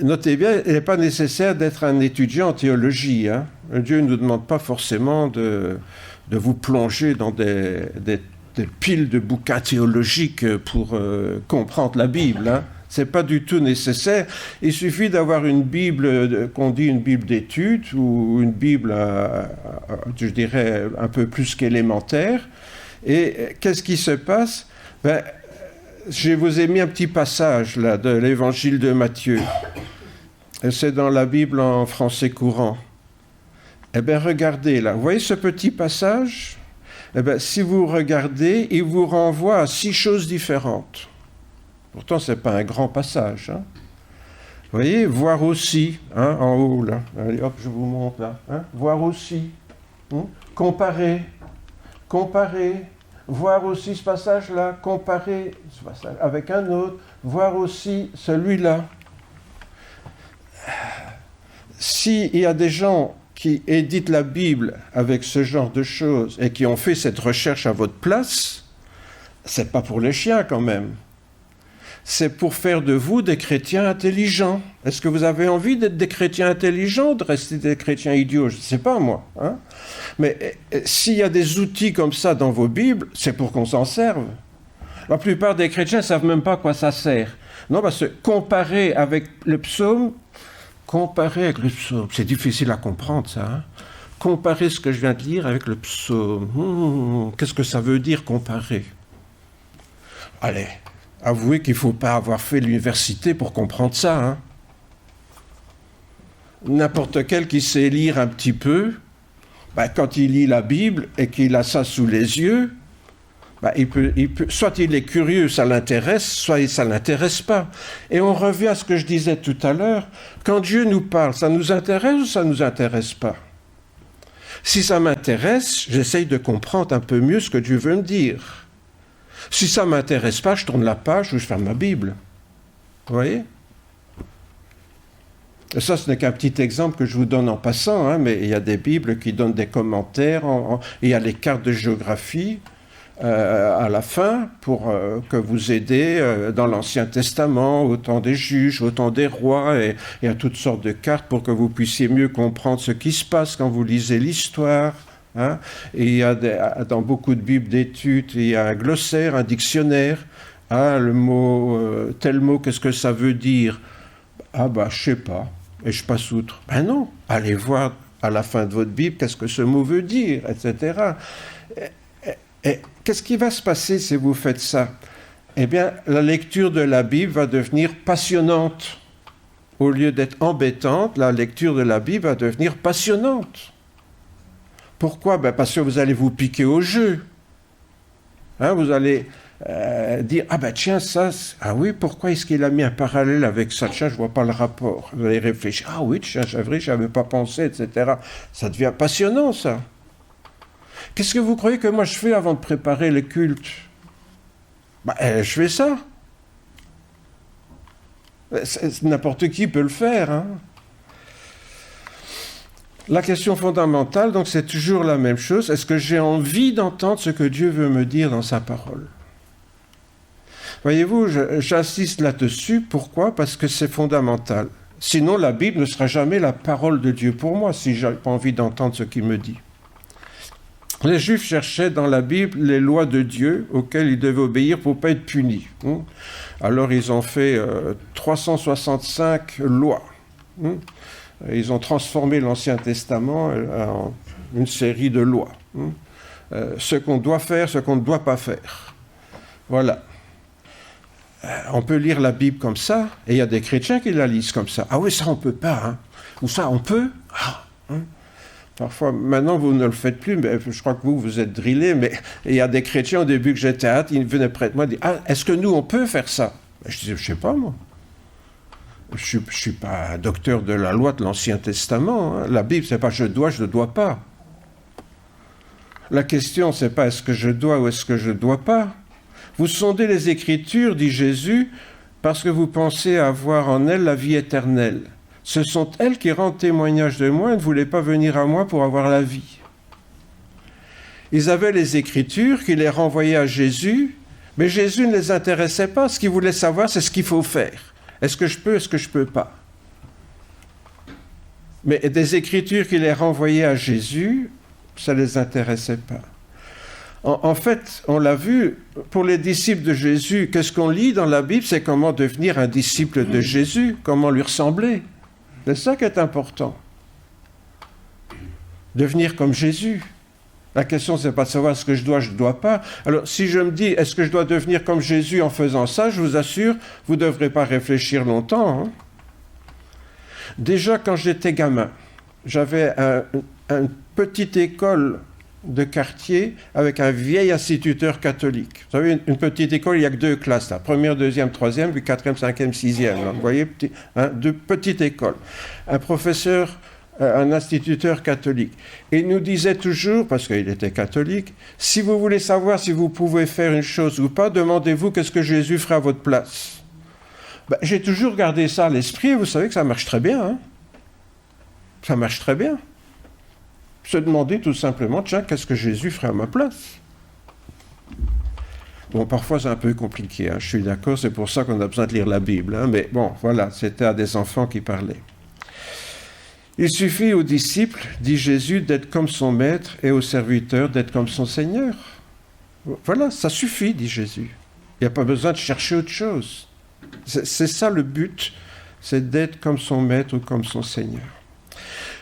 Notez bien, il n'est pas nécessaire d'être un étudiant en théologie. Hein. Dieu ne nous demande pas forcément de vous plonger dans des piles de bouquins théologiques pour comprendre la Bible. Hein. Ce n'est pas du tout nécessaire. Il suffit d'avoir une Bible, qu'on dit une Bible d'études, ou une Bible, je dirais, un peu plus qu'élémentaire. Et qu'est-ce qui se passe? Je vous ai mis un petit passage là, de l'évangile de Matthieu. Et c'est dans la Bible en français courant. Eh bien, regardez là. Vous voyez ce petit passage? Eh bien, si vous regardez, il vous renvoie à 6 choses différentes. Pourtant, ce n'est pas un grand passage. Hein. Vous voyez, voir aussi, hein, en haut là. Allez, hop, je vous montre là. Hein. Voir aussi. Comparer. Voir aussi ce passage-là, comparer ce passage avec un autre, voir aussi celui-là. S'il y a des gens qui éditent la Bible avec ce genre de choses et qui ont fait cette recherche à votre place, c'est pas pour les chiens quand même. C'est pour faire de vous des chrétiens intelligents. Est-ce que vous avez envie d'être des chrétiens intelligents ou de rester des chrétiens idiots? Je ne sais pas, moi. Hein. Mais s'il y a des outils comme ça dans vos Bibles, c'est pour qu'on s'en serve. La plupart des chrétiens ne savent même pas à quoi ça sert. Non, parce que comparer avec le psaume, c'est difficile à comprendre, ça. Hein. Comparer ce que je viens de lire avec le psaume. Qu'est-ce que ça veut dire, comparer? Allez. Avouez qu'il ne faut pas avoir fait l'université pour comprendre ça. Hein. N'importe quel qui sait lire un petit peu, quand il lit la Bible et qu'il a ça sous les yeux, il peut, soit il est curieux, ça l'intéresse, soit ça ne l'intéresse pas. Et on revient à ce que je disais tout à l'heure, quand Dieu nous parle, ça nous intéresse ou ça ne nous intéresse pas? Si ça m'intéresse, j'essaye de comprendre un peu mieux ce que Dieu veut me dire. Si ça ne m'intéresse pas, je tourne la page ou je ferme ma Bible. Vous voyez? Et ça, ce n'est qu'un petit exemple que je vous donne en passant, hein, mais il y a des Bibles qui donnent des commentaires, il y a les cartes de géographie à la fin pour que vous aidez dans l'Ancien Testament, au temps des juges, au temps des rois, et il y a toutes sortes de cartes pour que vous puissiez mieux comprendre ce qui se passe quand vous lisez l'histoire. Hein? Et il y a dans beaucoup de Bibles d'études, il y a un glossaire, un dictionnaire. Ah, le mot, tel mot, qu'est-ce que ça veut dire? Ah je sais pas. Et je passe outre. Non, allez voir à la fin de votre Bible qu'est-ce que ce mot veut dire, etc. Et qu'est-ce qui va se passer si vous faites ça? Eh bien, la lecture de la Bible va devenir passionnante. Au lieu d'être embêtante, la lecture de la Bible va devenir passionnante. Pourquoi? Parce que vous allez vous piquer au jeu. Hein, vous allez dire, tiens, ça, oui, pourquoi est-ce qu'il a mis un parallèle avec ça? Tiens, je ne vois pas le rapport. Vous allez réfléchir, oui, tiens, c'est vrai, je n'avais pas pensé, etc. Ça devient passionnant, ça. Qu'est-ce que vous croyez que moi je fais avant de préparer le culte? Je fais ça. N'importe qui peut le faire. Hein. La question fondamentale, donc, c'est toujours la même chose. Est-ce que j'ai envie d'entendre ce que Dieu veut me dire dans sa parole? Voyez-vous, j'insiste là-dessus. Pourquoi? Parce que c'est fondamental. Sinon, la Bible ne sera jamais la parole de Dieu pour moi, si je n'ai pas envie d'entendre ce qu'il me dit. Les Juifs cherchaient dans la Bible les lois de Dieu auxquelles ils devaient obéir pour ne pas être punis. Alors, ils ont fait 365 lois. Ils ont transformé l'Ancien Testament en une série de lois. Ce qu'on doit faire, ce qu'on ne doit pas faire. Voilà. On peut lire la Bible comme ça, et il y a des chrétiens qui la lisent comme ça. Ah oui, ça on ne peut pas. Hein. Ou ça on peut. Parfois, maintenant vous ne le faites plus, mais je crois que vous êtes drillés, mais il y a des chrétiens au début que j'étais à hâte, ils venaient près de moi et disaient « Ah, est-ce que nous on peut faire ça ?» Je disais « Je ne sais pas moi. Je ne suis pas un docteur de la loi de l'Ancien Testament. Hein. La Bible, ce n'est pas « je dois, je ne dois pas ». La question, ce n'est pas « est-ce que je dois ou est-ce que je ne dois pas ?» Vous sondez les Écritures, dit Jésus, parce que vous pensez avoir en elles la vie éternelle. Ce sont elles qui rendent témoignage de moi et ne voulaient pas venir à moi pour avoir la vie. Ils avaient les Écritures qui les renvoyaient à Jésus, mais Jésus ne les intéressait pas. Ce qu'ils voulaient savoir, c'est ce qu'il faut faire. Est-ce que je peux, est-ce que je ne peux pas? Mais des Écritures qui les renvoyaient à Jésus, ça ne les intéressait pas. En fait, on l'a vu, pour les disciples de Jésus, qu'est-ce qu'on lit dans la Bible? C'est comment devenir un disciple de Jésus, comment lui ressembler. C'est ça qui est important. Devenir comme Jésus. La question, ce n'est pas de savoir ce que je ne dois pas. Alors, si je me dis, est-ce que je dois devenir comme Jésus en faisant ça, je vous assure, vous ne devrez pas réfléchir longtemps. Hein. Déjà, quand j'étais gamin, j'avais une petite école de quartier avec un vieil instituteur catholique. Vous savez, une petite école, il n'y a que 2 classes, là. Première, deuxième, troisième, puis 4e, 5e, 6e. Là. Vous voyez, deux petites écoles. Un professeur, un instituteur catholique. Et il nous disait toujours, parce qu'il était catholique, si vous voulez savoir si vous pouvez faire une chose ou pas, demandez-vous qu'est-ce que Jésus ferait à votre place. J'ai toujours gardé ça à l'esprit, et vous savez que ça marche très bien. Hein? Ça marche très bien. Se demander tout simplement, tiens, qu'est-ce que Jésus ferait à ma place? Bon, parfois c'est un peu compliqué, hein, je suis d'accord, c'est pour ça qu'on a besoin de lire la Bible. Hein, mais bon, voilà, c'était à des enfants qui parlaient. Il suffit aux disciples, dit Jésus, d'être comme son maître et aux serviteurs d'être comme son Seigneur. Voilà, ça suffit, dit Jésus. Il n'y a pas besoin de chercher autre chose. C'est ça le but, c'est d'être comme son maître ou comme son Seigneur.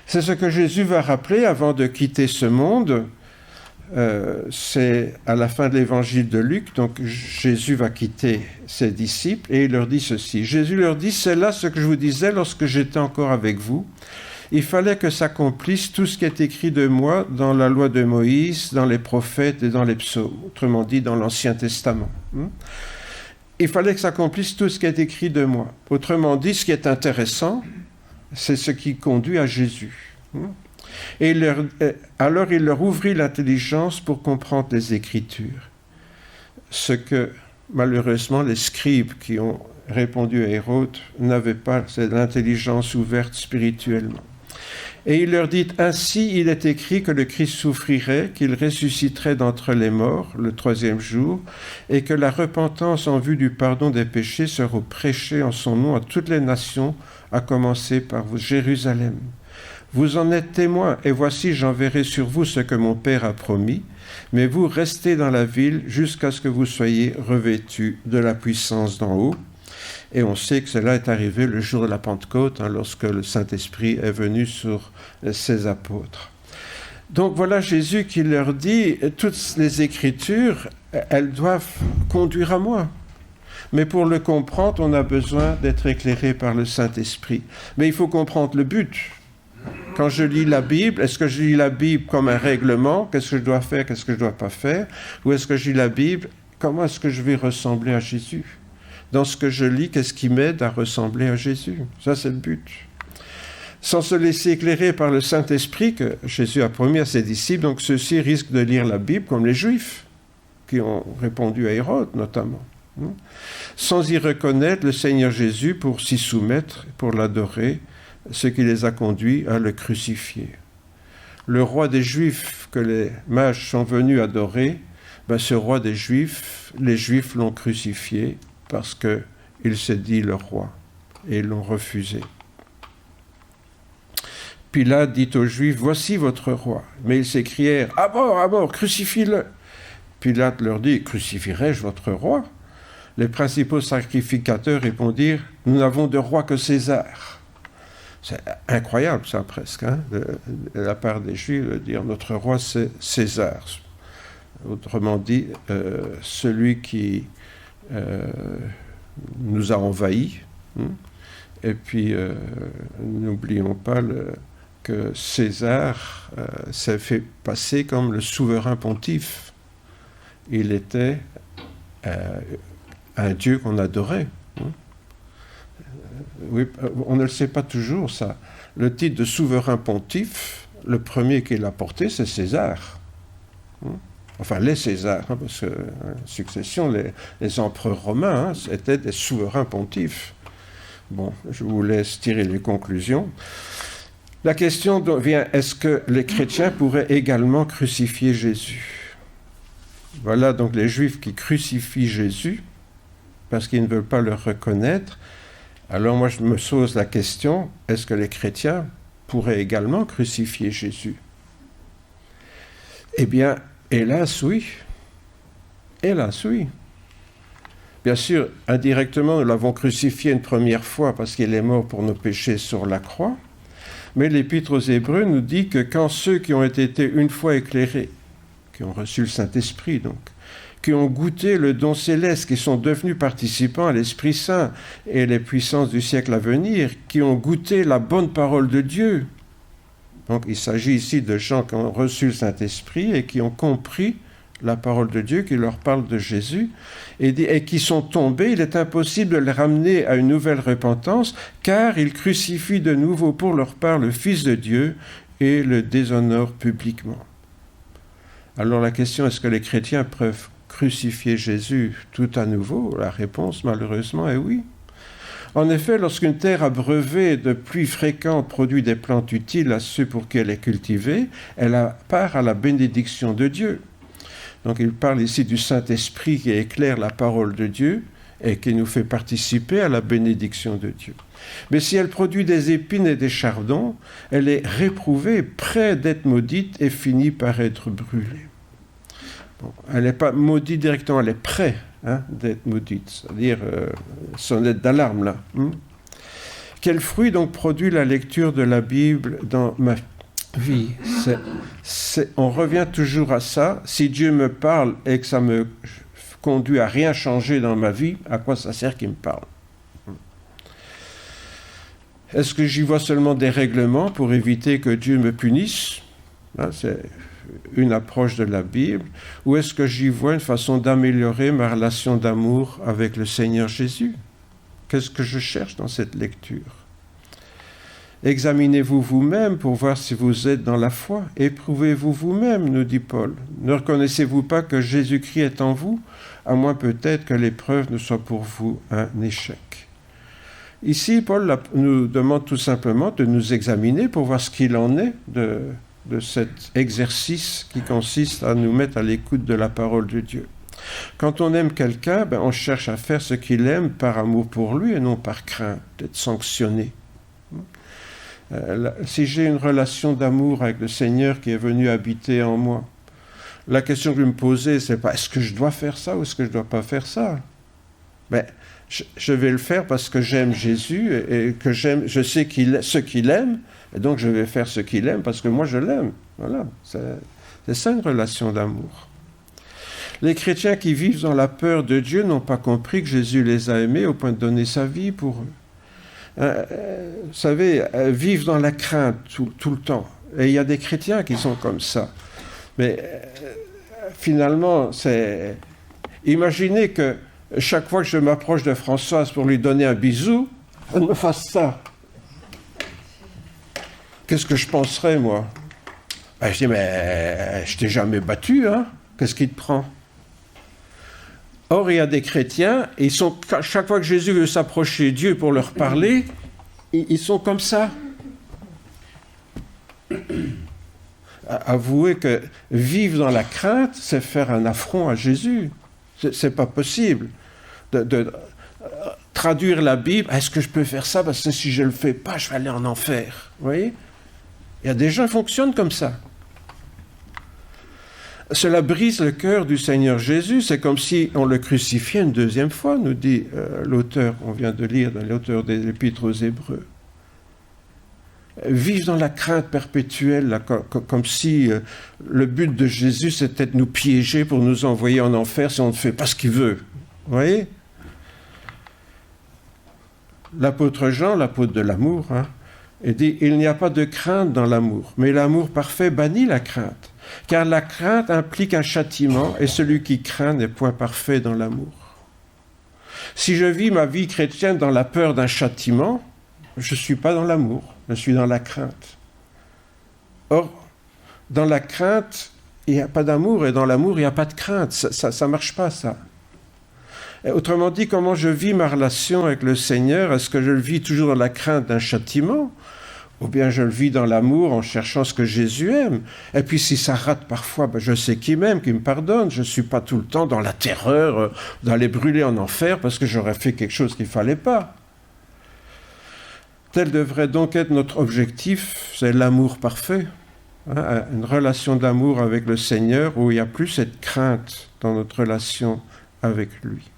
C'est ce que Jésus va rappeler avant de quitter ce monde. C'est à la fin de l'évangile de Luc, donc Jésus va quitter ses disciples et il leur dit ceci. Jésus leur dit, c'est là ce que je vous disais lorsque j'étais encore avec vous. Il fallait que s'accomplisse tout ce qui est écrit de moi dans la loi de Moïse, dans les prophètes et dans les psaumes, autrement dit dans l'Ancien Testament. Il fallait que s'accomplisse tout ce qui est écrit de moi. Autrement dit, ce qui est intéressant, c'est ce qui conduit à Jésus. Et alors il leur ouvrit l'intelligence pour comprendre les Écritures. Ce que, malheureusement, les scribes qui ont répondu à Hérode n'avaient pas, c'est l'intelligence ouverte spirituellement. Et il leur dit, ainsi il est écrit que le Christ souffrirait, qu'il ressusciterait d'entre les morts le 3e jour, et que la repentance en vue du pardon des péchés sera prêchée en son nom à toutes les nations, à commencer par vous, Jérusalem. Vous en êtes témoins, et voici j'enverrai sur vous ce que mon Père a promis, mais vous restez dans la ville jusqu'à ce que vous soyez revêtus de la puissance d'en haut. Et on sait que cela est arrivé le jour de la Pentecôte, lorsque le Saint-Esprit est venu sur ses apôtres. Donc voilà Jésus qui leur dit, toutes les Écritures, elles doivent conduire à moi. Mais pour le comprendre, on a besoin d'être éclairé par le Saint-Esprit. Mais il faut comprendre le but. Quand je lis la Bible, est-ce que je lis la Bible comme un règlement? Qu'est-ce que je dois faire, qu'est-ce que je ne dois pas faire? Ou est-ce que je lis la Bible, comment est-ce que je vais ressembler à Jésus? Dans ce que je lis, qu'est-ce qui m'aide à ressembler à Jésus? Ça, c'est le but. Sans se laisser éclairer par le Saint-Esprit que Jésus a promis à ses disciples, donc ceux-ci risquent de lire la Bible comme les Juifs. qui ont répondu à Hérode notamment, sans y reconnaître le Seigneur Jésus pour s'y soumettre, pour l'adorer, ce qui les a conduits à le crucifier. Le roi des Juifs que les mages sont venus adorer, ce roi des Juifs, les Juifs l'ont crucifié parce qu'il s'est dit le roi et ils l'ont refusé. Pilate dit aux Juifs, « Voici votre roi ». Mais ils s'écrièrent, « À mort, crucifie-le ». Pilate leur dit, « Crucifierai-je votre roi ?» Les principaux sacrificateurs répondirent, « Nous n'avons de roi que César ». C'est incroyable ça presque, de la part des Juifs, de dire « Notre roi c'est César ». Autrement dit, celui qui nous a envahis. Et puis, n'oublions pas que César s'est fait passer comme le souverain pontife. Il était un dieu qu'on adorait. Oui, on ne le sait pas toujours, ça. Le titre de souverain pontife, le premier qu'il a porté, c'est César. Enfin, les Césars, parce que succession, les empereurs romains étaient des souverains pontifes. Bon, je vous laisse tirer les conclusions. La question vient, est-ce que les chrétiens pourraient également crucifier Jésus ? Voilà donc les Juifs qui crucifient Jésus parce qu'ils ne veulent pas le reconnaître. Alors moi, je me pose la question, est-ce que les chrétiens pourraient également crucifier Jésus ? Eh bien, hélas, oui. Hélas, oui. Bien sûr, indirectement, nous l'avons crucifié une première fois parce qu'il est mort pour nos péchés sur la croix. Mais l'Épître aux Hébreux nous dit que quand ceux qui ont été une fois éclairés, qui ont reçu le Saint-Esprit donc, qui ont goûté le don céleste, qui sont devenus participants à l'Esprit Saint et les puissances du siècle à venir, qui ont goûté la bonne parole de Dieu. Donc il s'agit ici de gens qui ont reçu le Saint-Esprit et qui ont compris la parole de Dieu, qui leur parle de Jésus, et qui sont tombés. Il est impossible de les ramener à une nouvelle repentance, car ils crucifient de nouveau pour leur part le Fils de Dieu et le déshonorent publiquement. Alors la question, est-ce que les chrétiens peuvent crucifier Jésus tout à nouveau ? La réponse, malheureusement, est oui. En effet, lorsqu'une terre abreuvée de pluies fréquentes produit des plantes utiles à ceux pour qui elle est cultivée, elle a part à la bénédiction de Dieu. Donc il parle ici du Saint-Esprit qui éclaire la parole de Dieu et qui nous fait participer à la bénédiction de Dieu. Mais si elle produit des épines et des chardons, elle est réprouvée, près d'être maudite et finit par être brûlée. Bon, elle n'est pas maudite directement, elle est près d'être maudite, c'est-à-dire sonnette d'alarme là. Quel fruit donc produit la lecture de la Bible dans ma vie ? On revient toujours à ça. Si Dieu me parle et que ça me conduit à rien changer dans ma vie, à quoi ça sert qu'il me parle ? Est-ce que j'y vois seulement des règlements pour éviter que Dieu me punisse ? C'est une approche de la Bible. Ou est-ce que j'y vois une façon d'améliorer ma relation d'amour avec le Seigneur Jésus ? Qu'est-ce que je cherche dans cette lecture ? Examinez-vous vous-même pour voir si vous êtes dans la foi. Éprouvez-vous vous-même, nous dit Paul. Ne reconnaissez-vous pas que Jésus-Christ est en vous, à moins peut-être que l'épreuve ne soit pour vous un échec. Ici, Paul nous demande tout simplement de nous examiner pour voir ce qu'il en est de cet exercice qui consiste à nous mettre à l'écoute de la parole de Dieu. Quand on aime quelqu'un, on cherche à faire ce qu'il aime par amour pour lui et non par crainte d'être sanctionné. Si j'ai une relation d'amour avec le Seigneur qui est venu habiter en moi, la question que je me posais, c'est pas est-ce que je dois faire ça ou est-ce que je ne dois pas faire ça ? Je vais le faire parce que j'aime Jésus et que je sais ce qu'il aime, et donc je vais faire ce qu'il aime parce que moi je l'aime. Voilà, c'est ça une relation d'amour. Les chrétiens qui vivent dans la peur de Dieu n'ont pas compris que Jésus les a aimés au point de donner sa vie pour eux. Vous savez, vivent dans la crainte tout le temps. Et il y a des chrétiens qui sont comme ça. Mais finalement, imaginez que chaque fois que je m'approche de Françoise pour lui donner un bisou, elle me fasse ça. Qu'est-ce que je penserais, moi ? Je dis, mais je t'ai jamais battu, hein ? Qu'est-ce qui te prend ? Or, il y a des chrétiens, et chaque fois que Jésus veut s'approcher de Dieu pour leur parler, ils sont comme ça. Avouez que vivre dans la crainte, c'est faire un affront à Jésus. C'est pas possible de traduire la Bible. Est-ce que je peux faire ça? Parce que si je le fais pas, je vais aller en enfer. Vous voyez? Il y a des gens qui fonctionnent comme ça. Cela brise le cœur du Seigneur Jésus. C'est comme si on le crucifiait une deuxième fois, nous dit l'auteur, on vient de lire dans l'auteur des Épîtres aux Hébreux. Vivre dans la crainte perpétuelle, là, comme si le but de Jésus, c'était de nous piéger pour nous envoyer en enfer si on ne fait pas ce qu'il veut. Vous voyez? L'apôtre Jean, l'apôtre de l'amour, il dit « Il n'y a pas de crainte dans l'amour, mais l'amour parfait bannit la crainte, car la crainte implique un châtiment, et celui qui craint n'est point parfait dans l'amour. » Si je vis ma vie chrétienne dans la peur d'un châtiment, je ne suis pas dans l'amour, je suis dans la crainte. Or, dans la crainte, il n'y a pas d'amour, et dans l'amour, il n'y a pas de crainte. Ça ne marche pas, ça. Et autrement dit, comment je vis ma relation avec le Seigneur? Est-ce que je le vis toujours dans la crainte d'un châtiment? Ou bien je le vis dans l'amour en cherchant ce que Jésus aime? Et puis si ça rate parfois, je sais qu'il m'aime, qu'il me pardonne. Je ne suis pas tout le temps dans la terreur d'aller brûler en enfer parce que j'aurais fait quelque chose qu'il ne fallait pas. Tel devrait donc être notre objectif, c'est l'amour parfait. Une relation d'amour avec le Seigneur où il n'y a plus cette crainte dans notre relation avec lui.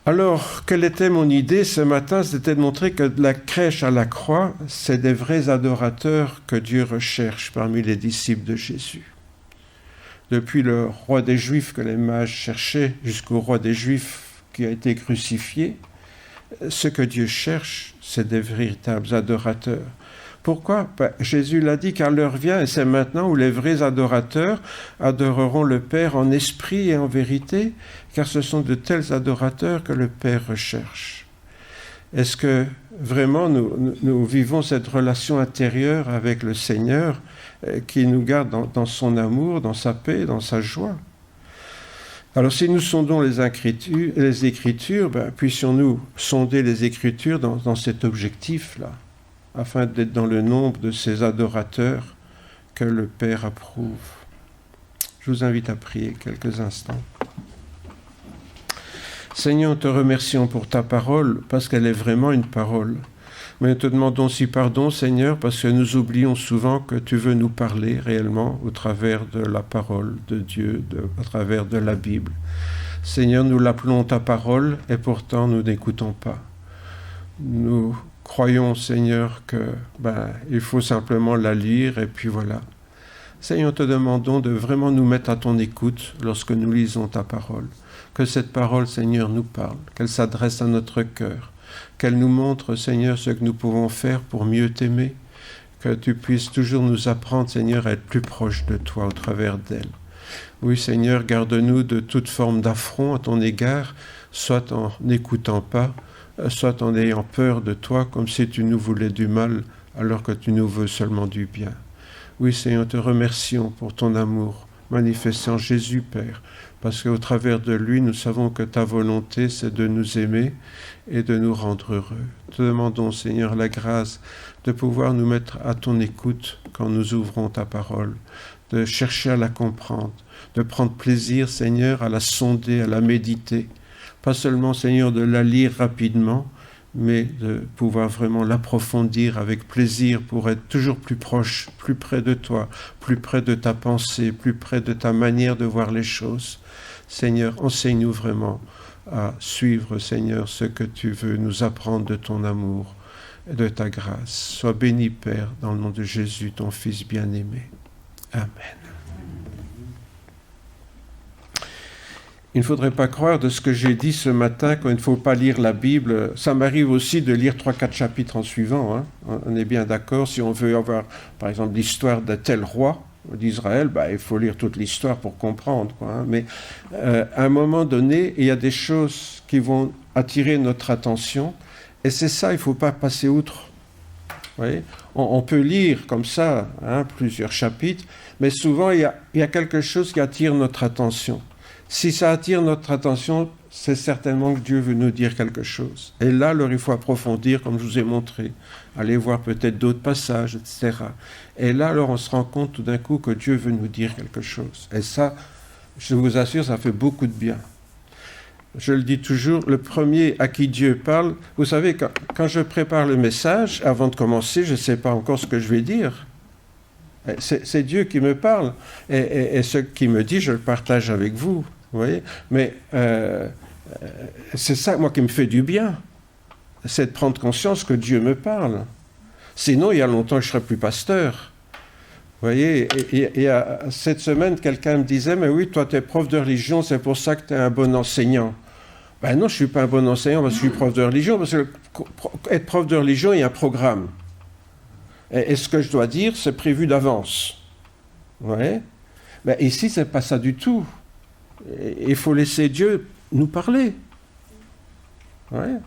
Alors, quelle était mon idée ce matin? C'était de montrer que de la crèche à la croix, c'est des vrais adorateurs que Dieu recherche parmi les disciples de Jésus. Depuis le roi des Juifs que les mages cherchaient jusqu'au roi des Juifs qui a été crucifié, ce que Dieu cherche, c'est des véritables adorateurs. Pourquoi? Jésus l'a dit, car l'heure vient, et c'est maintenant où les vrais adorateurs adoreront le Père en esprit et en vérité, car ce sont de tels adorateurs que le Père recherche. Est-ce que vraiment nous vivons cette relation intérieure avec le Seigneur qui nous garde dans son amour, dans sa paix, dans sa joie? Alors si nous sondons les Écritures, puissions-nous sonder les Écritures dans cet objectif-là, afin d'être dans le nombre de ces adorateurs que le Père approuve. Je vous invite à prier quelques instants. Seigneur, nous te remercions pour ta parole, parce qu'elle est vraiment une parole. Mais nous te demandons aussi pardon, Seigneur, parce que nous oublions souvent que tu veux nous parler réellement au travers de la parole de Dieu, à travers de la Bible. Seigneur, nous l'appelons ta parole, et pourtant nous n'écoutons pas. Nous croyons, Seigneur, il faut simplement la lire et puis voilà. Seigneur, te demandons de vraiment nous mettre à ton écoute lorsque nous lisons ta parole. Que cette parole, Seigneur, nous parle, qu'elle s'adresse à notre cœur, qu'elle nous montre, Seigneur, ce que nous pouvons faire pour mieux t'aimer, que tu puisses toujours nous apprendre, Seigneur, à être plus proche de toi au travers d'elle. Oui, Seigneur, garde-nous de toute forme d'affront à ton égard, soit en n'écoutant pas, soit en ayant peur de toi, comme si tu nous voulais du mal, alors que tu nous veux seulement du bien. Oui, Seigneur, te remercions pour ton amour manifesté en Jésus, Père, parce qu'au travers de lui, nous savons que ta volonté, c'est de nous aimer et de nous rendre heureux. Te demandons, Seigneur, la grâce de pouvoir nous mettre à ton écoute quand nous ouvrons ta parole, de chercher à la comprendre, de prendre plaisir, Seigneur, à la sonder, à la méditer, pas seulement, Seigneur, de la lire rapidement, mais de pouvoir vraiment l'approfondir avec plaisir pour être toujours plus proche, plus près de toi, plus près de ta pensée, plus près de ta manière de voir les choses. Seigneur, enseigne-nous vraiment à suivre, Seigneur, ce que tu veux nous apprendre de ton amour et de ta grâce. Sois béni, Père, dans le nom de Jésus, ton Fils bien-aimé. Amen. Il ne faudrait pas croire de ce que j'ai dit ce matin qu'il ne faut pas lire la Bible. Ça m'arrive aussi de lire 3-4 chapitres en suivant. On est bien d'accord. Si on veut avoir, par exemple, l'histoire d'un tel roi d'Israël, il faut lire toute l'histoire pour comprendre. Mais à un moment donné, il y a des choses qui vont attirer notre attention. Et c'est ça, il ne faut pas passer outre. Vous voyez, on peut lire comme ça plusieurs chapitres, mais souvent, il y a quelque chose qui attire notre attention. Si ça attire notre attention, c'est certainement que Dieu veut nous dire quelque chose. Et là, alors, il faut approfondir, comme je vous ai montré, aller voir peut-être d'autres passages, etc. Et là, alors, on se rend compte tout d'un coup que Dieu veut nous dire quelque chose. Et ça, je vous assure, ça fait beaucoup de bien. Je le dis toujours, le premier à qui Dieu parle, vous savez, quand je prépare le message, avant de commencer, je ne sais pas encore ce que je vais dire. C'est Dieu qui me parle. Et ce qu'il me dit, je le partage avec vous. Vous voyez ? Mais c'est ça, moi, qui me fait du bien. C'est de prendre conscience que Dieu me parle. Sinon, il y a longtemps, je ne serais plus pasteur. Vous voyez, et cette semaine, quelqu'un me disait, mais oui, toi, tu es prof de religion, c'est pour ça que tu es un bon enseignant. Ben non, je ne suis pas un bon enseignant parce que je suis prof de religion, parce que être prof de religion, il y a un programme. Et ce que je dois dire, c'est prévu d'avance. Vous voyez ? Ben ici, ce n'est pas ça du tout. Il faut laisser Dieu nous parler. Ouais.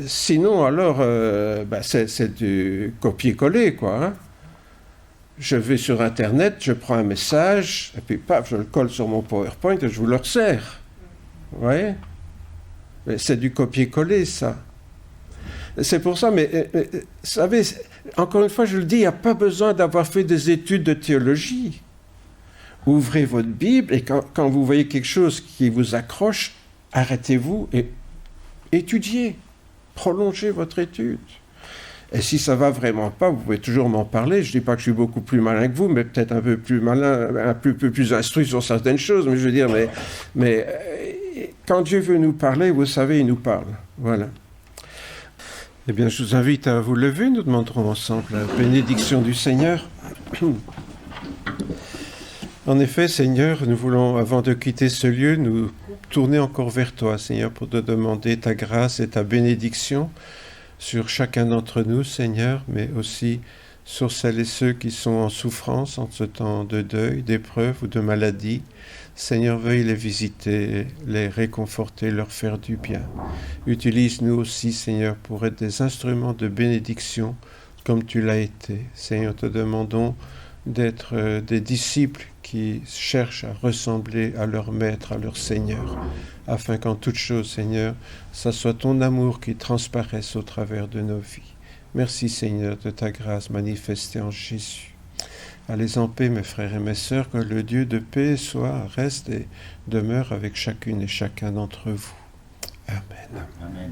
Sinon, alors, c'est du copier-coller, quoi. Hein. Je vais sur Internet, je prends un message, et puis paf, je le colle sur mon PowerPoint et je vous le resserre. Vous voyez ? C'est du copier-coller, ça. C'est pour ça, mais vous savez, encore une fois, je le dis, il n'y a pas besoin d'avoir fait des études de théologie. Ouvrez votre Bible et quand vous voyez quelque chose qui vous accroche, arrêtez-vous et étudiez, prolongez votre étude. Et si ça ne va vraiment pas, vous pouvez toujours m'en parler. Je ne dis pas que je suis beaucoup plus malin que vous, mais peut-être un peu plus malin, un peu plus instruit sur certaines choses. Mais je veux dire, mais quand Dieu veut nous parler, vous savez, il nous parle. Voilà. Eh bien, je vous invite à vous lever. Nous demanderons ensemble la bénédiction du Seigneur. En effet, Seigneur, nous voulons, avant de quitter ce lieu, nous tourner encore vers toi, Seigneur, pour te demander ta grâce et ta bénédiction sur chacun d'entre nous, Seigneur, mais aussi sur celles et ceux qui sont en souffrance en ce temps de deuil, d'épreuve ou de maladie. Seigneur, veuille les visiter, les réconforter, leur faire du bien. Utilise-nous aussi, Seigneur, pour être des instruments de bénédiction comme tu l'as été. Seigneur, te demandons d'être des disciples qui cherchent à ressembler à leur Maître, à leur Seigneur, afin qu'en toute chose, Seigneur, ça soit ton amour qui transparaisse au travers de nos vies. Merci, Seigneur, de ta grâce manifestée en Jésus. Allez en paix, mes frères et mes sœurs, que le Dieu de paix reste et demeure avec chacune et chacun d'entre vous. Amen. Amen.